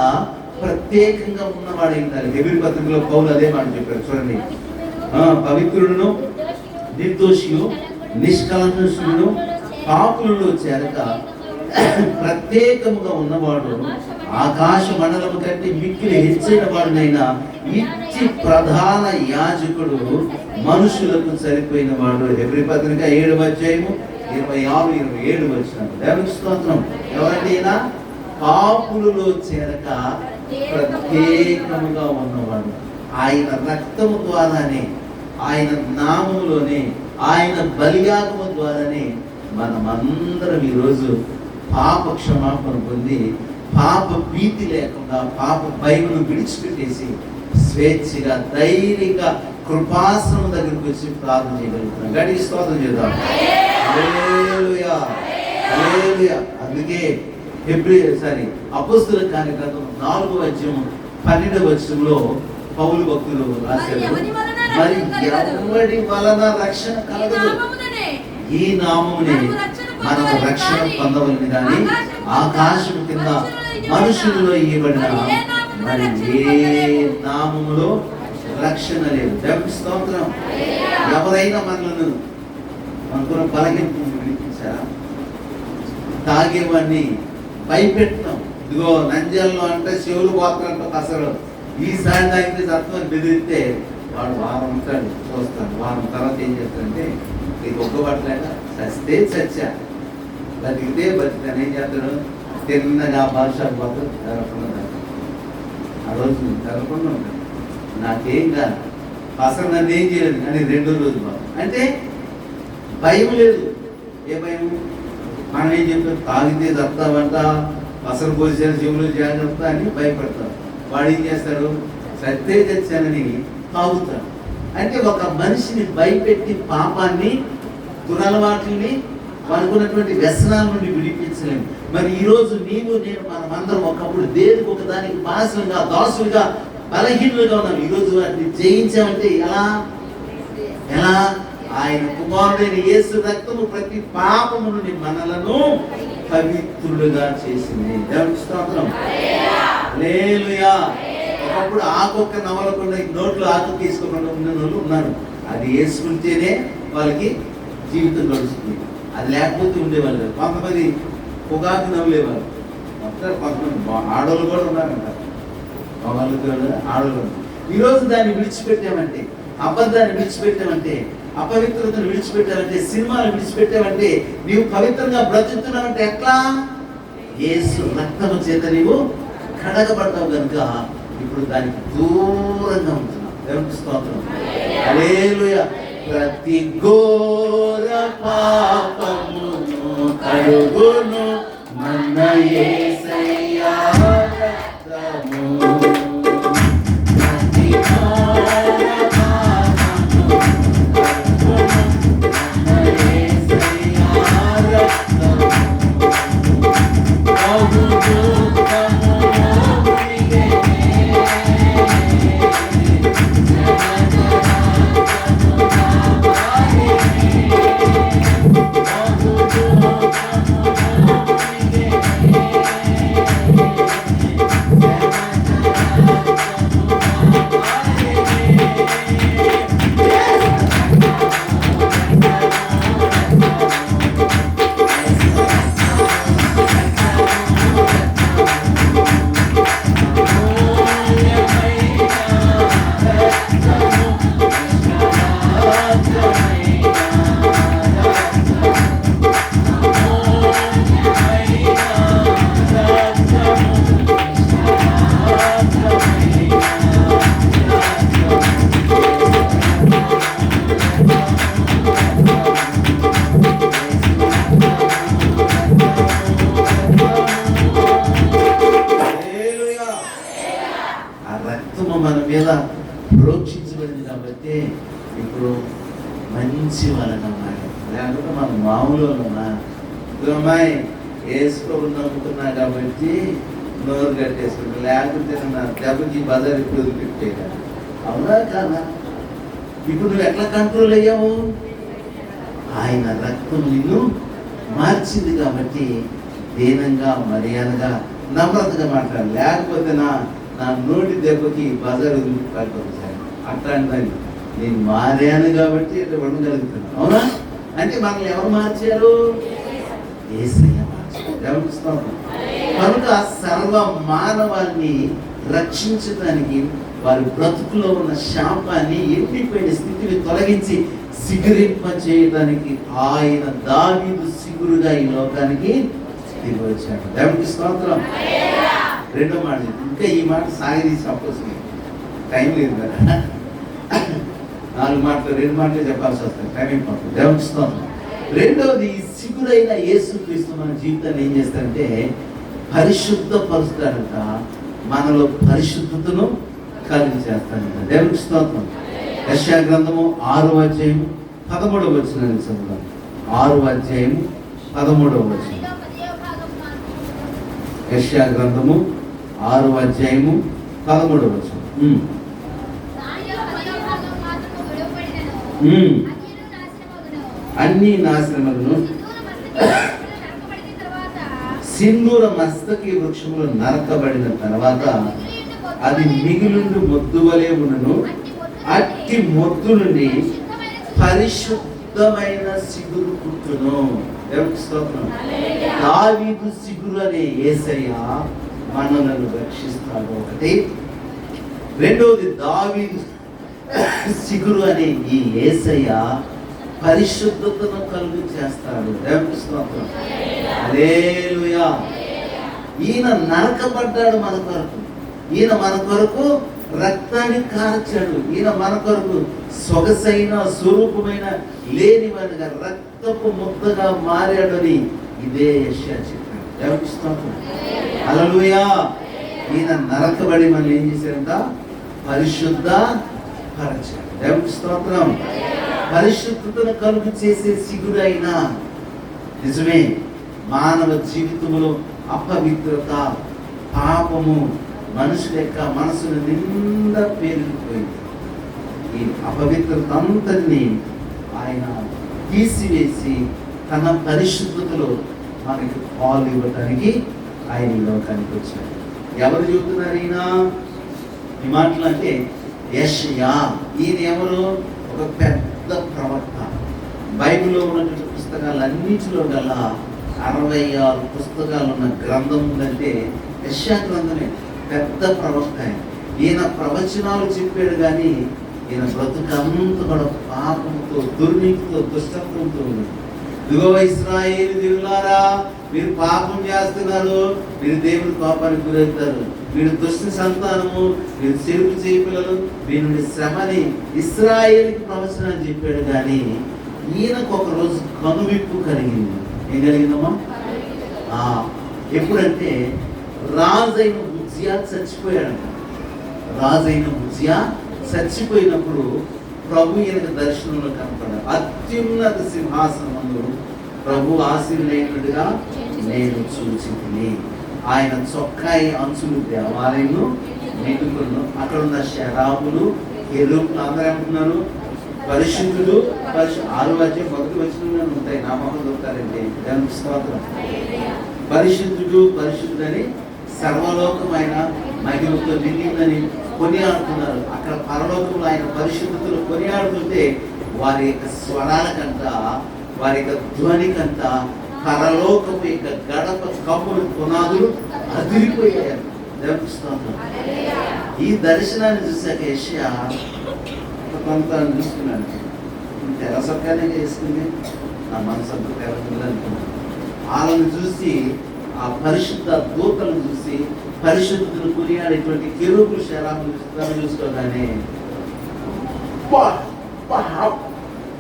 ప్రత్యేకంగా ఉన్నవాడై ఉండాలి. హెబ్రీ పత్రికలో పౌలు అదే మాట చెప్పారు. చూడండి, పవిత్రుడును, నిర్దోషియు, నిష్కల్మషుడును, పాపులలో చేరక ప్రత్యేకముగా ఉన్నవాడు, ఆకాశ మండలము కంటే మిక్కిలి హెచ్చైన వాడునైనా ఇచ్చి ప్రధాన యాజకుడు, మనుషులకు సరిపోయిన వాడు. హెబ్రీ పత్రిక 7వ అధ్యాయము 26, 27 వచనాలు. దేవునికి స్తోత్రం. ఎవరైనా పాపులలో చేరక ప్రత్యేకముగా ఉన్నవాడు. ఆయన రక్తము ద్వారానే, ఆయన నామములోనే, ఆయన బలియాగము ద్వారానే మనమందరం ఈరోజు పాప క్షమాపణ పొంది, పాప భీతి లేకుండా పాప భయమును విడిచిపెట్టేసి స్వేచ్ఛగా ధైర్యంగా కృపాసనం దగ్గరికి వచ్చి ప్రార్థన చేయగలుగుతున్నాం. గడికి స్తోత్రం చేద్దాం. హల్లెలూయా, హల్లెలూయా. అందుకే అపోస్తలుల కార్యగ్రంథం 4వ అధ్యాయం 12వ వచనంలో పౌలు భక్తులు రాశారు, మరి ఎవరి వలన రక్షణ కలగదు, ఈ నామమునే మనకు రక్షణ పొందవలని కానీ ఆకాశం కింద మనుషులలో ఇవ్వబడిన మరి ఏ నామములో రక్షణ లేదు. దేవునికి స్తోత్రం. ఎవరైనా మనలను అనుకున్న బలగింపు వినిపించారా? తాగేవాడిని భయపెట్టాం. ఇదిగో నంజల్లో అంటే చెవులు పోతారంట అసలు, ఈసారి తాగితే సత్వం బెదిరితే వాడు వారం ఉంటాడు, చూస్తాడు. వారం తర్వాత ఏం చేస్తాడంటే నీకు ఒక్క పట్టలేక చస్తే చచ్చా, బతికితే బతికాను. ఏం చేస్తాడు? తిన్నగా భాష పోతాడు, తెరకుండా. ఆ రోజు తెరకుండా ఉంటాడు. నాకేం కాదు, అసలు నన్ను ఏం చేయలేదు కానీ 2వ రోజు బాబు అంటే భయం లేదు. ఏ భయం? మనం ఏం చెప్తాం? తాగితే చస్తావంట, అసలు పోలీసు చెవులు జాగ్రత్త అని భయపడతాం. వాడు ఏం చేస్తాడు? సత్తే తెచ్చానని తాగుతాడు. అంటే ఒక మనిషిని భయపెట్టి పాపాన్ని, దురలవాట్లని, అనుకున్నటువంటి వ్యసనాల నుండి విడిపించలేము. మరి ఈరోజు నీవు నేను మనమందరం ఒకప్పుడు దేనికి ఒక దానికి బానిసలుగా, దాసులుగా, బలహీనులుగా ఉన్నాం. ఈరోజు వాటిని జయించామంటే ఎలా? ఆయన కుమారుడైన యేసు రక్తము ప్రతి పాపము నుండి మనలను పవిత్రులుగా చేసింది. దేవునికి స్తోత్రం. హల్లెలూయా. ఒకప్పుడు ఆకొక్క నవలకుండా నోట్లో ఆకు తీసుకోకుండా ఉన్న వాళ్ళు ఉన్నారు. అది వేసుకుంటేనే వాళ్ళకి జీవితం గడుస్తుంది. అది లేకపోతే ఉండేవాళ్ళు. కొంతమంది పొగాకు నవ్వులేవారు. కొంతమంది ఆడవాళ్ళు కూడా ఉన్నారంట. వాళ్ళు ఆడవాళ్ళు. ఈరోజు దాన్ని విడిచిపెట్టామంటే, అబద్ధాన్ని విడిచిపెట్టామంటే, అపవిత్రతను విడిచిపెట్టామంటే, సినిమాను విడిచిపెట్టామంటే, నీవు పవిత్రంగా బ్రతుకుతున్నావంటే ఎట్లా? యేసు రక్తము చేత నీవు కడగబడతావు కనుక ఇప్పుడు దానికి దూరంగా ఉంటున్నావు. దేవునికి స్తోత్రం. హల్లెలూయా. ప్రతి ఘోర పాపమును కడుగును మన యేసయ్యా రక్తము. ప్రతి ఘోర పాపమును కడుగును మన యేసయ్యా రక్తము. బహు దుఃఖము మీద ప్రోక్షించబడింది కాబట్టి ఇప్పుడు మంచి వాళ్ళని అమ్మాయి, లేకపోతే మనం మామూలు వాళ్ళమా. అమ్మాయి వేసుకోవడం నమ్ముతున్నా కాబట్టి నోరు కట్టేసుకుంటా, లేకపోతే నా దెబ్బకి బజార్ ఇప్పుడు వదిలిపెట్టేదా. అవునా కాదా? ఇప్పుడు నువ్వు ఎట్లా కంట్రోల్ అయ్యావు? ఆయన రక్తం నిన్ను మార్చింది కాబట్టి దీనంగా మర్యాదగా నమ్రతగా మాట్లాడాలి. లేకపోతే నా నోటి దెబ్బకి బజారు వదిలిపెట్టాలి. అట్లాంటి నేను మారాను కాబట్టి ఇట్లా ఉండగలుగుతున్నాను. అవునా? అంటే మనల్ని ఎవరు మార్చారు? యేసయ్య మార్చారు. గమనిస్తున్నాం. కనుక సర్వ మానవాన్ని రక్షించడానికి వారి బ్రతుకులో ఉన్న శాపాన్ని, ఎండిపోయిన స్థితిని తొలగించి సిగురింప చేయడానికి ఆయన దావీదు సిగురుగా ఈ లోకానికి దిగి వచ్చాడు. దేవునికి స్తోత్రం. రెండో మాట, ఇంకా ఈ మాట సాగదీసి అప్పొస్తుంది, టైం లేదు కదా. 4 మాటలు 2 మాటలే చెప్పాల్సి వస్తుంది, టైం అయిపోతుంది. దేవునికి స్తోత్రం. రెండవది, సిగురైన యేసుక్రీస్తు మన జీవితాన్ని ఏం చేస్తారంటే పరిశుద్ధపరుస్తాడంట, మనలో పరిశుద్ధతను కలిగి చేస్తాడంట. దేవునికి స్తోత్రం. యెషయా గ్రంథము 6వ అధ్యాయము 13వ వచనాన్ని చదువుదాం. 6వ అధ్యాయము 13వ వచనం. యెషయా గ్రంథము 6వ అధ్యాయము 13వ వచనం. అన్ని నాశనములను సింధూర మస్తకి వృక్షములు నరకబడిన తర్వాత అది మిగిలిండు మొద్దు వలె ఉండును. అట్టి మొద్దు నుండి పరిశుద్ధమైన సిగురు పుట్టును. దావీదు సిగురు అనే యేసయ్య మనలను రక్షిస్తాడు. ఒకటి. రెండవది, దావీదు సిగురు అనే ఈ యేసయ్య పరిశుద్ధతను కలుగు చేస్తాడు. దేవునికి స్తోత్రం. హల్లెలూయా. ఈయన నరకబడ్డాడు మన కొరకు, ఈయన మన కొరకు రక్తాన్ని కార్చాడు, ఈయన మన కొరకు సొగసైన స్వరూపమైన లేనివాడిగా రక్తపు ముద్దగా మారాడని ఇదే యెషయా చెప్పాడు. దేవునికి స్తోత్రం. హల్లెలూయా. ఈయన నరకబడి మనం ఏం చేశాడంట? పరిశుద్ధ పరచాడు. దేవునికి స్తోత్రం. పరిశుద్ధతను కలుగు చేసే సిగురైన, నిజమే, మానవ జీవితంలో అపవిత్రత, పాపము మనుషుల యొక్క మనసును నిండా పేరుకుపోయింది. ఈ అపవిత్రత అంతటిని ఆయన తీసివేసి తన పరిశుద్ధతలో మనకి పాలు ఇవ్వడానికి ఆయన ఈ లోకానికి వచ్చాడు. ఎవరు చెబుతున్నారు ఈయన ఈ మాటలు అంటే? యెషయా. ఈయన ఎవరు? ఒక పెద్ద ప్రవక్త. బైబిల్లో ఉన్నటువంటి పుస్తకాలన్నింటిలో గల 66 పుస్తకాలు ఉన్న గ్రంథం ఉందంటే యెషయా గ్రంథమే. పెద్ద ప్రవక్త. ఈయన ప్రవచనాలు చెప్పాడు, కానీ ఈయన బ్రతుకంతా కూడా పాపంతో, దుర్నీతితో, దుష్టత్వంతో ఉంది. ఇదిగో ఇశ్రాయేలు దేవులారా, మీరు పాపం చేస్తున్నారు, మీరు దేవుని పాపానికి గురవుతారు, మీరు దుష్ట సంతానము, మీరు చెరుపు చేయి పిల్లలు, మీ నుండి శ్రమని ఇశ్రాయేలుకి ప్రవచనాలు చెప్పాడు. కానీ ఈయనకు ఒక రోజు కనువిప్పు కలిగింది. ఏం కలిగిందమ్మా? ఎప్పుడంటే రాజైన ఉజ్జియా చచ్చిపోయాడంట. రాజైన ఉజ్జియా చచ్చిపోయినప్పుడు ప్రభు ఈయనకు దర్శనంలో కనపడ్డాడు. అత్యున్నత సింహాసనములో ప్రభు ఆశీనుడైనట్టుగా నేను చూచితిని. ఆయన చొక్కాయి అంచులు దేవాలయంలో నిండుకును. అక్కడ ఉన్న శరాబులు, ఎరువులు అందరూ ఏమంటున్నారు? పరిశుద్ధుడు. 6వ అధ్యాయం 1వ వచనంలో ఉంటాయి. నామకం దొరుకుతారండి. దేవునికి స్తోత్రం. పరిశుద్ధుడు, పరిశుద్ధుడని సర్వలోకమైన మహిమతో నిండిందని కొనియాడుతున్నారు. అక్కడ పరలోకంలో ఆయన పరిశుద్ధతలు కొనియాడుతుంటే వారి యొక్క స్వరాలకంట, వారి యొక్క ధ్వనికంట పరలోకపు యొక్క గడప కప్పులు, పునాదులు అదిరిపోయారు. దేవునికి స్తోత్రం. ఈ దర్శనాన్ని చూశాక యెషయా కొంత చూసుకున్నాను. తెర సొక్కానే చేసుకుంది, నా మనసు అంతా తెరకుండా అనుకున్నాను. వాళ్ళని చూసి, ఆ పరిశుద్ధ దూతలను చూసి, పరిశుద్ధులు కొనియాడేటువంటి కెరూబులు, శరాబులు చూసుకోగానే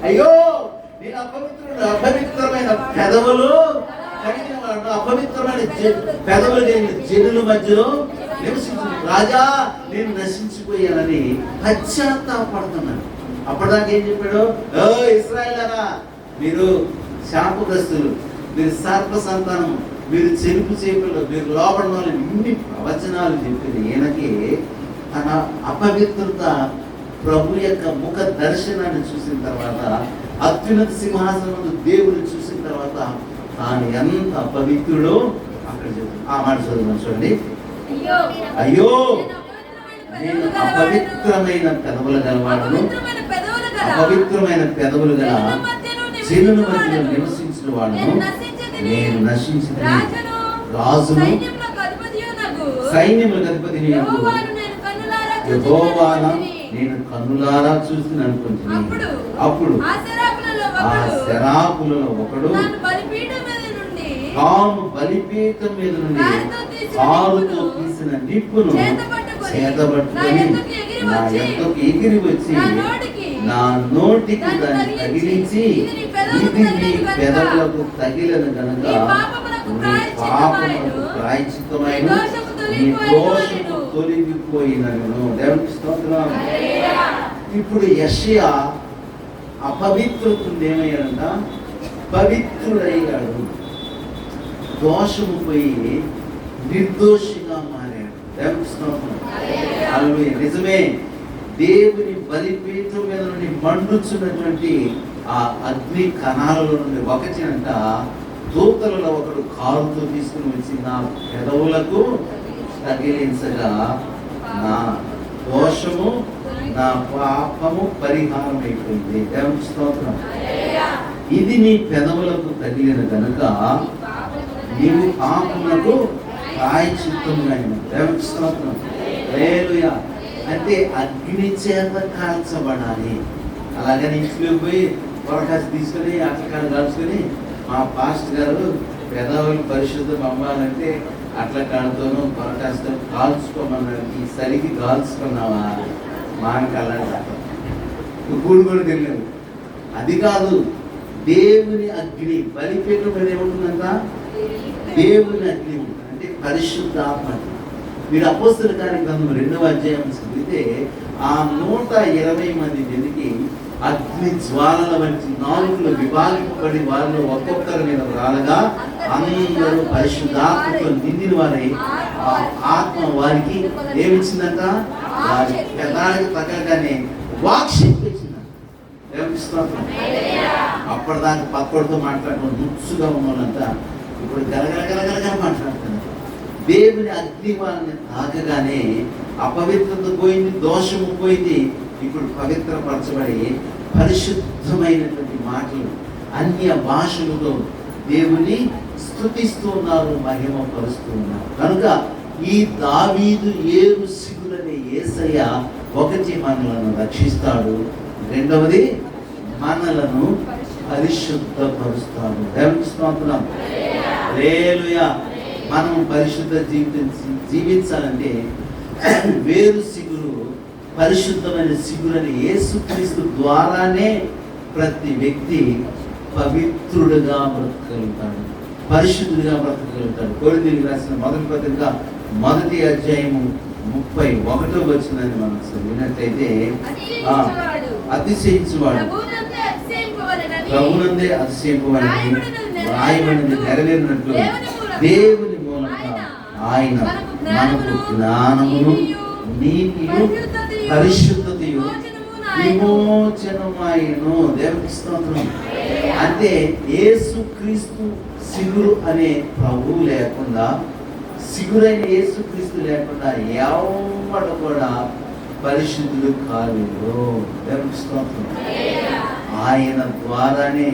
అయ్యో, నేను అపవిత్రుడు, అపవిత్రమైన పెదవులు కలిగిన వాడు, అపవిత్రమైన పెదవులు లేని జనుల మధ్యలో నివసించు. రాజా, నేను నశించిపోయానని పశ్చాత్తాపడుతున్నాను. అప్పటిదాకా ఏం చెప్పాడు? ఓ ఇశ్రాయేలులారా, మీరు శాపగ్రస్తులు, మీరు సర్ప సంతానం, మీరు చెరుపు చేపలు, మీరు లోపల వాళ్ళని ఇన్ని ప్రవచనాలు చెప్పింది ఈయనకి తన అపవిత్రత ప్రభు యొక్క ముఖ దర్శనాన్ని చూసిన తర్వాత, అత్యున్నత సింహాసనం దేవుని చూసిన తర్వాత తాను ఎంత అపవిత్రుడో అక్కడ చెప్తాను. ఆ మాట చదువుతాను చూడండి. అయ్యో, నేను అపవిత్రమైన పెదవులు గలవాడును, అపవిత్రమైన పెదవులు గల జనుల మధ్యలో నివసించిన వాడును, నేను నశించిన రాజును సైన్యములకు అధిపతిని యెహోవాను నేను కన్నులారా చూసి అనుకుంటున్నాను. అప్పుడు ఆ శరాపులలో ఒకడు తాను బలిపీఠం మీద నుండి కారుతో తీసిన నిప్పును చేతబట్టుకొని నా యొక్కకు ఎగిరి వచ్చి నా నోటికి దాన్ని తగిలించి, ఇది నీ పెదవులకు తగిలిన గనుక నీ పాపములకు ప్రాయశ్చిత్తమైన నీ దోషము తొలగిపోయినను. దేవునికి స్తోత్రం. ఇప్పుడు యెషయా అపవిత్రతను ఏమయ్యాడంట? పవిత్రుడయ్యాడు. దోషము పోయి నిర్దోషిగా మారాడు. దేవునికి స్తోత్రం. హల్లెలూయా. నిజమే, దేవుని బలిపీఠం మీద నుండి మండుచున్నటువంటి ఆ అగ్ని కణాలలో నుండి ఒకటినంట దూతలలో ఒకడు కారుతో తీసుకుని వచ్చి నా పెదవులకు తగిలించగా నా దోషము నా పాపము పరిహారం అయిపోయింది. దేవునికి స్తోత్రం. ఇది నీ పెదవులకు తగిలిన కనుక నీవు పాపములకు ప్రాయశ్చిత్తమునైన. దేవునికి స్తోత్రం. హల్లెలూయా. అంటే అగ్ని చేత కాల్చబడాలి. అలాగని ఇంట్లో పోయి పొరకాసి తీసుకొని అట్లా కాల్చుకొని మా పాస్టర్ గారు పెదవులు పరిశుద్ధం అవ్వాలంటే అట్లా కాడుతోనూ పొరకాసితో కాల్చుకోమన్నాడు. ఈ సరికి కాల్చుకున్నావా మానకాలంట కూడు కూడా తెలియదు. అది కాదు, దేవుని అగ్ని బలిపీఠం మీద ఏముంటుందంట? దేవుని అగ్ని ఉంటుంది. అంటే పరిశుద్ధాత్మ. మీరు అపోస్తలుల కార్యగ్రంథం 2వ అధ్యాయం చదివితే ఆ 120 మంది వెతికి అగ్ని జ్వాలల వంటి నాలుగులు విభాగింపబడి వారిలో ఒక్కొక్కరి మీద రాలగా అందరూ పరిశుద్ధాత్మతో నిండిన వారై ఆ ఆత్మ వారికి ఏమిచ్చిందంట? వారి పెదాలకు తగ్గగానే వాక్శక్తి ఇచ్చిందంట. అప్పటిదాకా పక్కడితో మాట్లాడుకుని ముచ్చుగా ఉన్నోళ్ళంతా ఇప్పుడు గలగలగలగలగా మాట్లాడుతున్నారు. దేవుని అగ్ని వాళ్ళని తాకగానే అపవిత్రత పోయింది, దోషము పోయింది. ఇప్పుడు పవిత్రపరచబడి పరిశుద్ధమైనటువంటి మాటలు అన్య భాషలతో దేవుని స్తుతిస్తున్నారు, మహిమ పరుస్తూ ఉన్నారు. కనుక ఈ దావీదు ఏరు సిగులనే యేసయ్య ఒకటి మనలను రక్షిస్తాడు, రెండవది మనలను పరిశుద్ధపరుస్తాడు. దేవునికి స్తోత్రం. హల్లెలూయా. మనం పరిశుద్ధ జీవించాలంటే వేరు సిగురు పరిశుద్ధమైన సిగురని యేసుక్రీస్తు ద్వారానే ప్రతి వ్యక్తి పవిత్రుడుగా బ్రతకగలుగుతాడు, పరిశుద్ధుడిగా బ్రతకగలుగుతాడు. కొరింథీయులకు రాసిన మొదటి పత్రిక 1వ అధ్యాయము 31వ వచనాన్ని మనం చదివినట్లయితే, అతిశయించువాడు ప్రభునందే అతిశయింపవాలని రాయబడింది నెరవేరినట్లు దేవుని మూలంగా ఆయన మనకు జ్ఞానమును నీతియు పరిశుద్ధతయు విమోచనమాయను. దేవునికి స్తోత్రం. అంటే యేసుక్రీస్తు సిగురు అనే ప్రభువు లేకుండా, సిగురైన యేసుక్రీస్తు లేకుండా ఎవడు కూడా పరిశుద్ధులు కాలేరు. దేవునికి స్తోత్రం. ఆయన ద్వారానే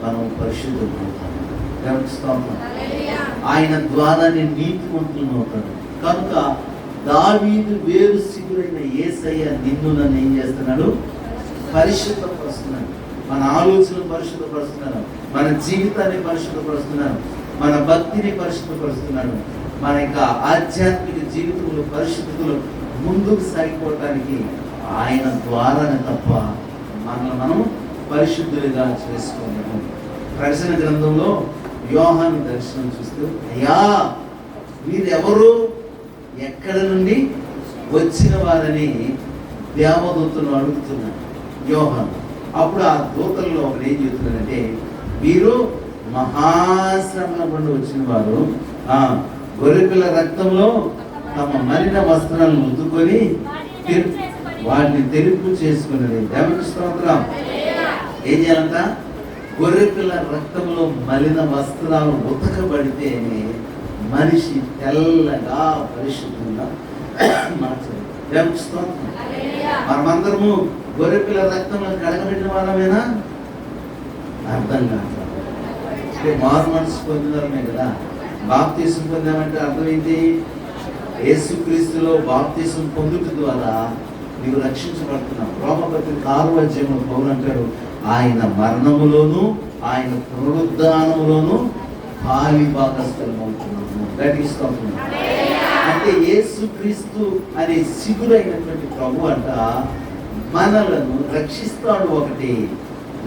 మనం పరిశుద్ధులు అవుతాం. దేవునికి స్తోత్రం. ఆయన ద్వారానే నీతిమంతులు అవుతాడు. కనుక దావీదు వేరు సిగురైన యేసయ్య నిన్ను నన్ను ఏం చేస్తున్నాడు? పరిశుద్ధపరుస్తున్నాడు. మన ఆలోచనలు పరిశుద్ధపరుస్తున్నాడు, మన జీవితాన్ని పరిశుద్ధపరుస్తున్నాడు, మన భక్తిని పరిశుద్ధపరుస్తున్నాడు. మన యొక్క ఆధ్యాత్మిక జీవితంలో పరిశుద్ధతలు ముందుకు సాగిపోవటానికి ఆయన ద్వారానే తప్ప మనల్ని మనం పరిశుద్ధులుగా చేసుకోలేము. ప్రకటన గ్రంథంలో యోహాను దర్శనం చూస్తూ, అయ్యా వీరెవరు, ఎక్కడ నుండి వచ్చిన వారిని దేవదూతను అడుగుతున్నాడు యోహాను. అప్పుడు ఆ దూతల్లో ఒకరు ఏం చెప్తున్నారంటే, వీరు మహాశ్రమల గుండా వచ్చిన వారు గొర్రెపిల్ల రక్తంలో తమ మలిన వస్త్రాలను ఉతుకొని వాటిని తెలుపు చేసుకున్నది. దేవునికి స్తోత్రం. ఏం చేయాలంట? గొర్రెపిల్ల రక్తంలో మలిన వస్త్రాలు ఉతకబడితేనే మనిషి తెల్లగా పరిశుద్ధంగా మార్చాలి. దేవునికి స్తోత్రం. మనమందరము గొర్రెపిల్ల రక్తంలో కడగబడిన వాళ్ళమేనా? అర్థం కాదు. మారు మనసు పొందినమే కదా. బాప్తీసం పొందామంటే అర్థం ఏంటి? యేసుక్రీస్తులో బాప్తీసం పొందుట ద్వారా నీవు రక్షించబడుతున్నావు. రోమపత్రిక 6వ అధ్యాయంలో పౌలు అంటాడు, ఆయన మరణములోను ఆయన పునరుద్ధానములోను పాలి భాగస్థలమవుతున్నాము. గట్టిస్తున్నాము. అంటే యేసుక్రీస్తు అనే సిగురైనటువంటి ప్రభు అంట మనలను రక్షిస్తాడు. ఒకటి,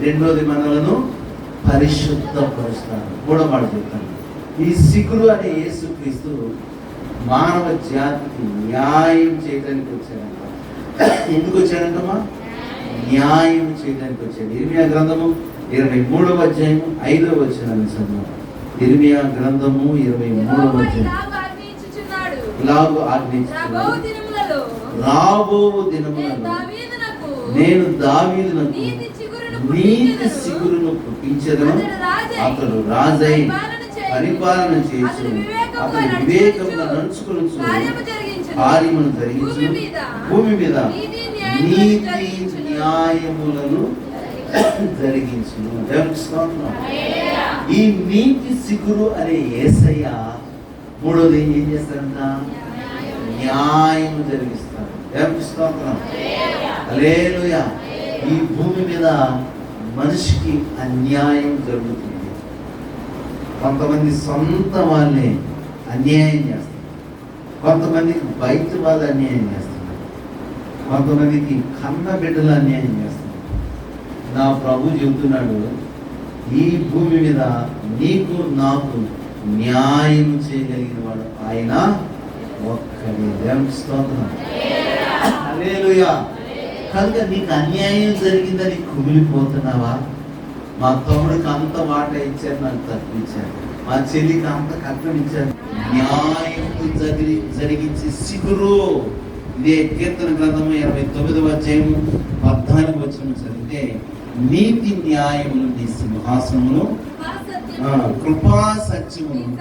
రెండోది మనలను పరిశుద్ధపరుస్తాడు. మూడో మాట చెప్తాను. ఈ సిగురు అనే యేసుక్రీస్తు మానవ జాతికి న్యాయం చేయడానికి వచ్చాడంట. ఎందుకు వచ్చాడంటమ్మా? న్యాయం చేయడానికి వచ్చాడు. ఇర్మియా గ్రంథము 23వ అధ్యాయం 5వ వచనాన్ని చదువు. ఇర్మియా గ్రంథము 23వ అధ్యాయం. ఇలాగూ ఆజ్ఞించుచున్నాడు, రాబో దినములలో నేను దావీదునకు నీతి సిగురును పుట్టించెదను, అతడు రాజై పరిపాలన చేసి అతడు వివేకంగా నడుచుకొనుచు కార్యమును జరిగించు, భూమి మీద నీతి న్యాయములను జరిగించును. ఈ నీతి సిగురు అనే యేసయ్య మూడోది ఏం చేస్తారంట? న్యాయము జరిగిస్తాడు. హల్లెలూయా. ఈ భూమి మీద మనిషికి అన్యాయం జరుగుతుంది. కొంతమంది సొంత వాళ్ళే అన్యాయం చేస్తారు, కొంతమందికి బయట వాళ్ళు అన్యాయం చేస్తున్నారు, కొంతమందికి కన్న బిడ్డలు అన్యాయం చేస్తున్నారు. నా ప్రభు చెబుతున్నాడు, ఈ భూమి మీద నీకు నాకు న్యాయం చేయగలిగిన వాడు ఆయన ఒక్కడే. దేవునికి స్తోత్రం. హల్లెలూయా. కనుక నీకు అన్యాయం జరిగిందని కుమిలిపోతున్నావా? మా తమ్ముడికి అంత మాట ఇచ్చారు, నాకు తప్పించారు. మా చెల్లికి అంత కట్నం ఇచ్చారు. న్యాయం జరిగించే సిగురు. ఇదే కీర్తన గ్రంథము 29వ అధ్యాయం 14వ వచనం చదివితే, నీతి న్యాయములు నీ సింహాసనమును కృపా సత్యమును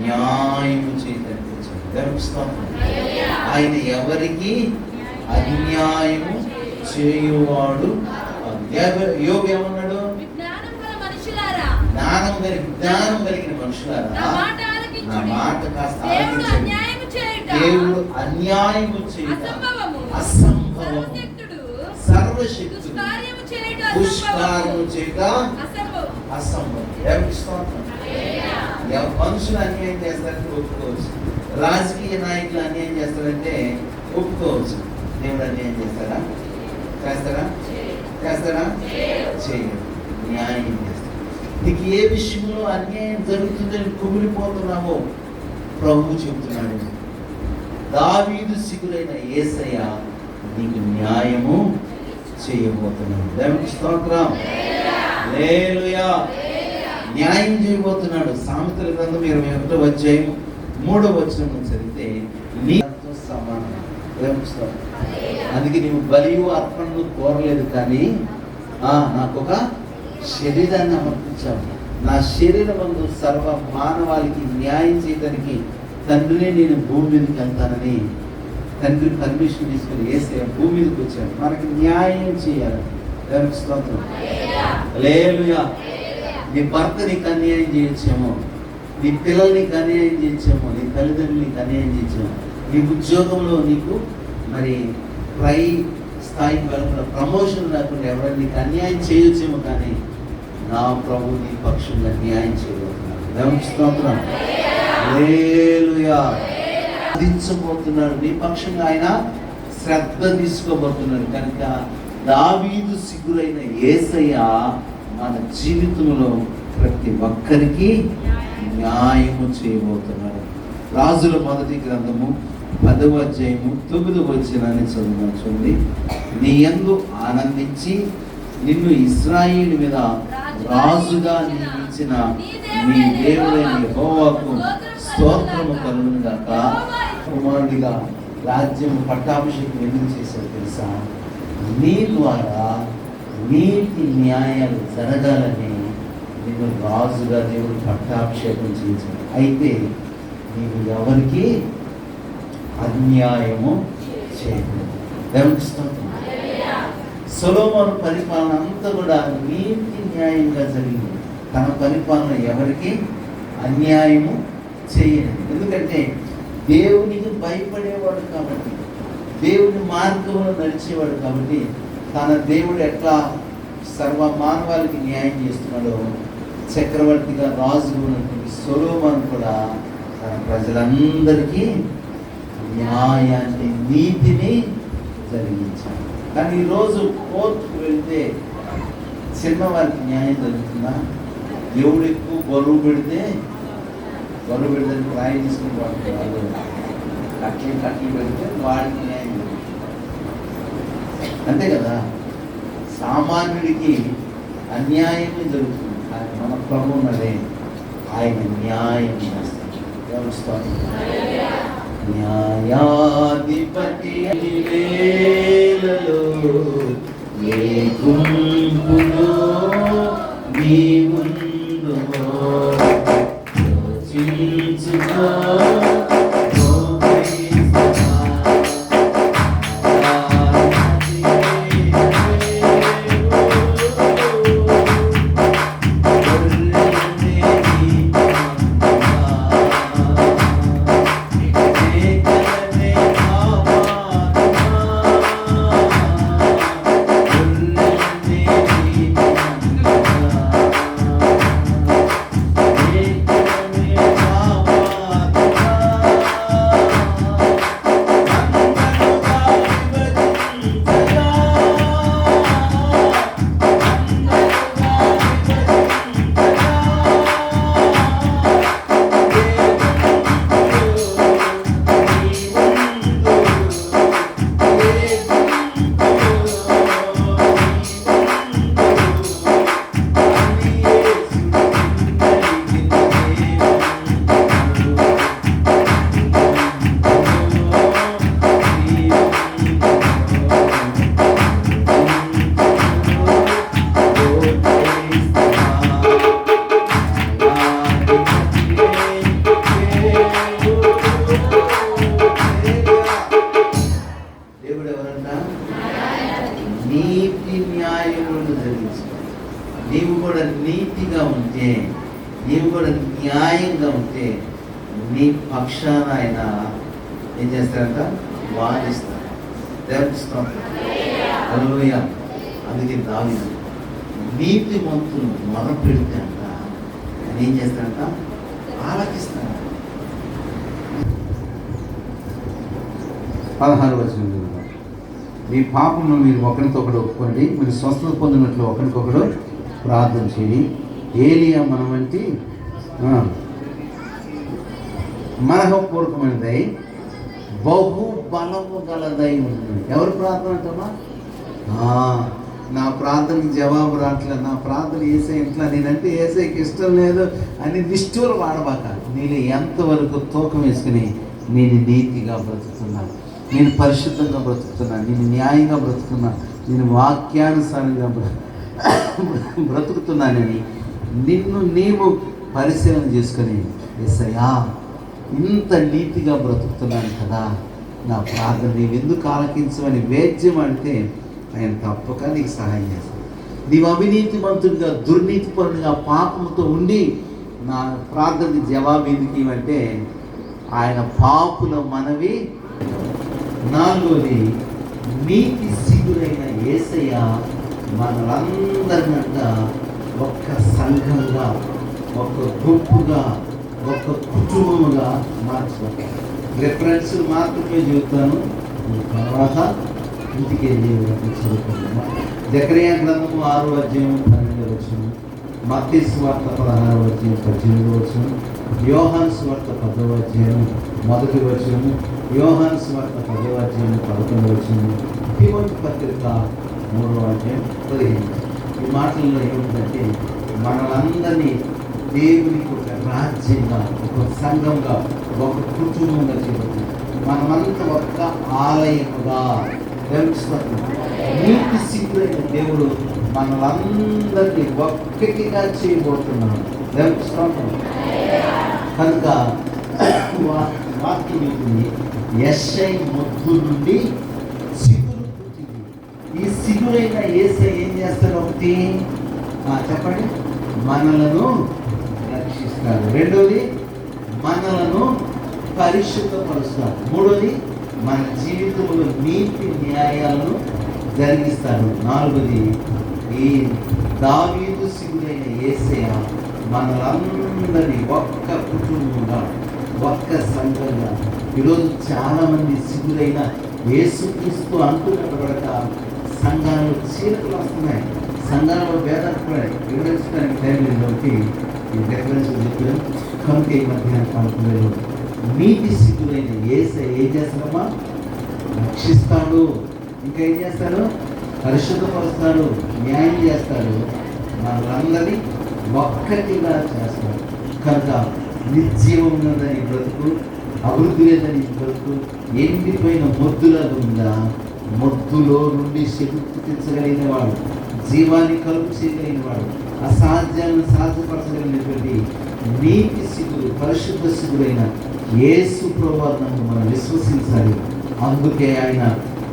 న్యాయము చేయడానికి వచ్చాడు. ఆయన ఎవరికి అన్యాయము చేయువాడు. యోగు ఏమన్నాడు? జ్ఞానం కలిగిన మనుషులారా, నా మాట కాస్త దేవుడు అన్యాయము చేయుట అసంభవము, సర్వశక్తుడు పుష్కారము చేయుట అసంభవం. మనుషులు అన్యాయం చేస్తారంటే ఒప్పుకోవచ్చు, రాజకీయ నాయకులు అన్యాయం చేస్తారంటే ఒప్పుకోవచ్చు. దేవుడు అన్యాయం చేస్తారా? చేస్తారా? చేయడు. న్యాయం చేస్తాడు. నీకు ఏ విషయంలో అన్యాయం జరుగుతుందని కుమిలిపోతున్నావో ప్రభువు చెబుతున్నాడు, దావీదు సిగురైన యేసయ్య నీకు న్యాయము చేయబోతున్నాడు. దేవునికి స్తోత్రం. హల్లెలూయా. న్యాయం చేయబోతున్నాడు. సామెతల గ్రంథం 21వ అధ్యాయం 3వ వచనం చదివితే నీతో సమానం. దేవునికి స్తోత్రం. అందుకే నీవు బలియు అర్పణను కోరలేదు, కానీ నాకు ఒక శరీరాన్ని అమర్పించావు. నా శరీరమందు సర్వ మానవాళికి న్యాయం చేయడానికి తండ్రిని నేను భూమి మీదకి వెళ్తానని తండ్రి పర్మిషన్ తీసుకుని యేసయ్య భూమి మీదకి వచ్చాడు. మనకి న్యాయం చేయాలి. దేవునికి స్తోత్రం. హల్లెలూయా. నీ భర్త నీకు అన్యాయం చేయొచ్చేమో, నీ పిల్లలు నీకు అన్యాయం చేయొచ్చేమో, నీ తల్లిదండ్రులు నీకు అన్యాయం చేయొచ్చేమో, నీ ఉద్యోగంలో నీకు మరి పై స్థాయికి వెళ్ళకుండా ప్రమోషన్ లేకుండా ఎవరైనా నీకు అన్యాయం చేయొచ్చేమో, కానీ నా ప్రభు నీ పక్షంగా న్యాయం చేయబోతున్నాడు. దేవునికి స్తోత్రం. హల్లెలూయా. దించబోతున్నాడు. నీ పక్షంగా ఆయన శ్రద్ధ తీసుకోబోతున్నాడు. కనుక దావీదు సిగురైన యేసయ్య మన జీవితంలో ప్రతి ఒక్కరికి న్యాయము చేయబోతున్నాడు. రాజుల మొదటి గ్రంథము 10వ అధ్యాయము 9వ వచనాన్ని చదువుతుంది. నీ యందు ఆనందించి నిన్ను ఇశ్రాయేలు మీద రాజుగా నియమించిన నీ దేవుడైన యెహోవాకు స్తోత్రము కలుగును గాక. కుమారుడిగా రాజ్యం పట్టాభిషేకం ఎందుకు చేశారు తెలుసా? నీ ద్వారా నీతి న్యాయాలు జరగాలని నిన్ను రాజుగా దేవుడు పట్టాభిషేకం చేయించాడు. అయితే నీవు ఎవరికి అన్యాయము చేయకూడదు. దేవునికి స్తోత్రం. సొలొమోను పరిపాలన అంతా కూడా నీతి న్యాయంగా జరిగింది. తన పరిపాలన ఎవరికి అన్యాయము చేయలేదు. ఎందుకంటే దేవునికి భయపడేవాడు కాబట్టి, దేవుని మార్గంలో నడిచేవాడు కాబట్టి, తన దేవుడు ఎట్లా సర్వ మానవాళికి న్యాయం చేస్తున్నాడో చక్రవర్తిగా రాజుగా ఉన్నటువంటి సొలొమోను కూడా తన ప్రజలందరికీ న్యాయాన్ని నీతిని జరిగించాడు. కానీ ఈరోజు కోర్టుకు వెళ్తే చిన్నవారికి న్యాయం జరుగుతుందా? ఎవడు ఎక్కువ బరువు పెడితే రాయి తీసుకుని వాడు కట్లు పెడితే వాడికి న్యాయం జరుగుతుంది. అంతే కదా. సామాన్యుడికి అన్యాయమే జరుగుతుంది. కానీ మన ప్రభు ఉన్నదే ఆయన న్యాయం చేస్తాడు. వ్యవస్థ న్యాయాధిపతి వేలలో ఏ గుంపులో నీవుందువో యోచించుకో. నీతి న్యాయములను జరిగించాలి. నీవు కూడా నీతిగా ఉంటే, నీవు కూడా న్యాయంగా ఉంటే నీ పక్షాన ఆయన ఏం చేస్తారంట? వాదిస్తారు. దేవునికి స్తోత్రం. హల్లెలూయా. అందుకే దావీదు నీతిమంతులు మొర పెడితే అంట ఆయన ఏం చేస్తారంట? ఆలకిస్తాడు. 16వ వచనం. మీ పాపమును మీరు ఒకరికొకడు ఒప్పుకోండి, మీరు స్వస్థత పొందినట్లు ఒకరికొకడు ప్రార్థన చేయండి. ఏలియా మన వంటి మనఃపూర్వకమైనదై బహు బలము గలదై ఉంటుంది. ఎవరు ప్రార్థన అంటామా? నా ప్రార్థనకి జవాబు రావట్లేదు, నా ప్రార్థన ఏసే ఇంట్లో, నేనంటే ఏసైకి ఇష్టం లేదు అని నిష్ఠూర వాడబాక. నేను ఎంతవరకు తూకం వేసుకుని నేను నీతిగా బ్రతుకుతున్నాను, నేను పరిశుద్ధంగా బ్రతుకుతున్నాను, నేను న్యాయంగా బ్రతుకుతున్నాను, నేను వాక్యానుసారంగా బ్రతుకుతున్నానని నిన్ను నీవు పరిశీలన చేసుకొని, యేసయ్యా ఇంత నీతిగా బ్రతుకుతున్నాను కదా, నా ప్రార్థన నీవు ఎందుకు ఆలకించమని వేద్యం అంటే ఆయన తప్పక నీకు సహాయం చేస్తాను. నీవు అవినీతిమంతుడిగా, దుర్నీతిపరుడిగా, పాపంతో ఉండి నా ప్రార్థనకి జవాబు ఎందుకు ఇవ్వంటే ఆయన పాపుల మనవి. 4వది, నీతి సిగురైన యేసయ్య మనలందరినంట ఒక్క సంఘంగా, ఒక గుంపుగా, ఒక కుటుంబముగా మార్చుకుంటాను. రిఫరెన్స్ మాత్రమే చెబుతాను, తర్వాత ఇంటికి వెళ్ళి చదువుకుంటున్నాను. జకరియా గ్రంథము 6వ అధ్యాయం 12వ వచనం. మత్తయి సువార్త 16:18 యోహాను సువార్త 10 మొదటి వచనము, యోహాను సువార్త 10 తిమోతి పత్రిక 3:15. ఈ మాటల్లో ఏమిటంటే మనలందరినీ దేవునికి ఒక రాజ్యంగా, ఒక సంఘంగా, ఒక కుటుంబంగా చేయబడింది. మనమంతా ఒక్క ఆలయముగా నీతి సిద్ధులైన దేవుడు మనలందరినీ ఒక్కటిగా చేయబోతున్నాడు. కనుక వాక్యం యెషయా మొద్దు నుండి సిగురు పుట్టింది. ఈ సిగురైన యేసయ్య ఏం చేస్తాడు? ఒకటి చెప్పండి, మనలను రక్షిస్తాడు. రెండోది, మనలను పరిశుద్ధపరుస్తాడు. మూడోది, మన జీవితంలో నీతి న్యాయాలను జరిగిస్తాడు. నాలుగోది, ఈ దావీదు సిగురైన యేసయ్య మనలందరినీ ఒక్క కుటుంబంగా, ఒక్క సంఘంగా. ఈరోజు చాలామంది సిగురైన యేసుక్రీస్తు అంటున్నప్పటిక సంఘాలలో చీరకులు వస్తున్నాయి, సంఘాలలో భేదాలు వివరించడానికి టైం లేదంటే ఈ డిఫరెన్స్ చెప్పారు. కనుక ఈ మధ్యాహ్న కాలంలో నీతి సిగ్గులైన యేసయ్య ఏం చేస్తాడమ్మా? రక్షిస్తాడు. ఇంకా ఏం చేస్తాడు? పరిశుద్ధపరుస్తాడు, న్యాయం చేస్తాడు, మనలందరినీ ఒక్కటిగా చేస్తాడు. కనుక నిర్జీవం ఉన్నదని బ్రతుకు, అభివృద్ధి లేదని బ్రతుకు ఎండిపోయిన మొద్దులాగా ఉందా? మొద్దులో నుండి శక్తి తెచ్చగలిగిన వాడు, జీవాన్ని కలుపు చేయగలిగిన వాడు, అసాధ్యాలను సాధ్యపరచగలిగినటువంటి నీతి సిగ్గులు, పరిశుద్ధ సిగ్గులైన యేసు ప్రభువును మనం విశ్వసించాలి. అందుకే ఆయన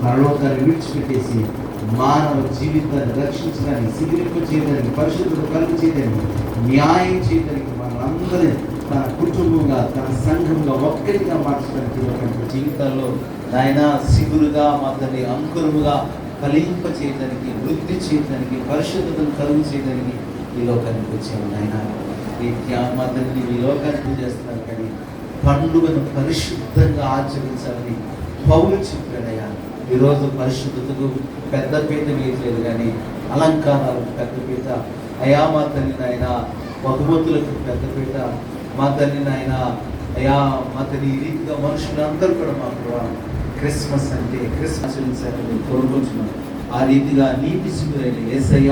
పరలోకాన్ని విడిచిపెట్టేసి మానవ జీవితాన్ని రక్షించడానికి, సిగిరింపు చేయడానికి, పరిశుద్ధత కలుపు చేయడానికి, న్యాయం చేయడానికి, మనందరినీ తన కుటుంబంగా, తన సంఘంగా ఒక్కటిగా మార్చడానికి జీవితాల్లో ఆయన సిగురుగా మాత్రమే అంకురముగా ఫలింప చేయడానికి, వృద్ధి చేయడానికి, పరిశుద్ధతను కలుగు చేయడానికి ఈ లోకానికి వచ్చాము. ఆయన ఈ మాత్రమే ఈ లోకానికి చేస్తున్నారు. కానీ పండుగను పరిశుద్ధంగా ఆచరించాలని పౌలు చెప్పాడయ్యా. ఈరోజు పరిశుద్ధతకు పెద్ద పీట వేయట్లేదు, కానీ అలంకారాలకు పెద్ద పీట. అయా మా తల్లి నాయన, బహుమతులకు పెద్ద పీట. మా తల్లి నాయన, అయా మా తల్లి, ఈ రీతిగా మనుషులందరూ కూడా మాకు క్రిస్మస్ అంటే క్రిస్మస్ ఆచరించాలని కోరుకుంటున్నాను. ఆ రీతిగా నీతి సిగ్గులైన యేసయ్య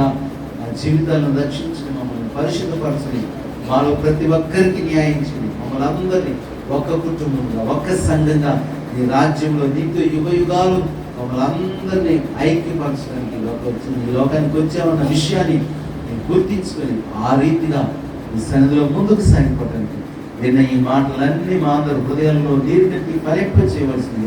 ఆ జీవితాలను రక్షించడం, మమ్మల్ని పరిశుద్ధపరచని, మాలో ప్రతి ఒక్కరికి న్యాయం చేయని, మమ్మల్ని అందరినీ ఒక్క కుటుంబంగా, ఒక్క సంఘంగా నీ రాజ్యంలో నీతో యుగ యుగాలు మమ్మల్ని అందరినీ ఐక్యపరచడానికి ఈ లోకానికి వచ్చామన్న విషయాన్ని నేను గుర్తించుకొని ఆ రీతిగా ఈ సన్నిధిలో ముందుకు సాగిపోవడానికి నిన్న ఈ మాటలన్నీ మా అందరూ హృదయంలో నీరు కట్టి ఫలింప చేయవలసింది.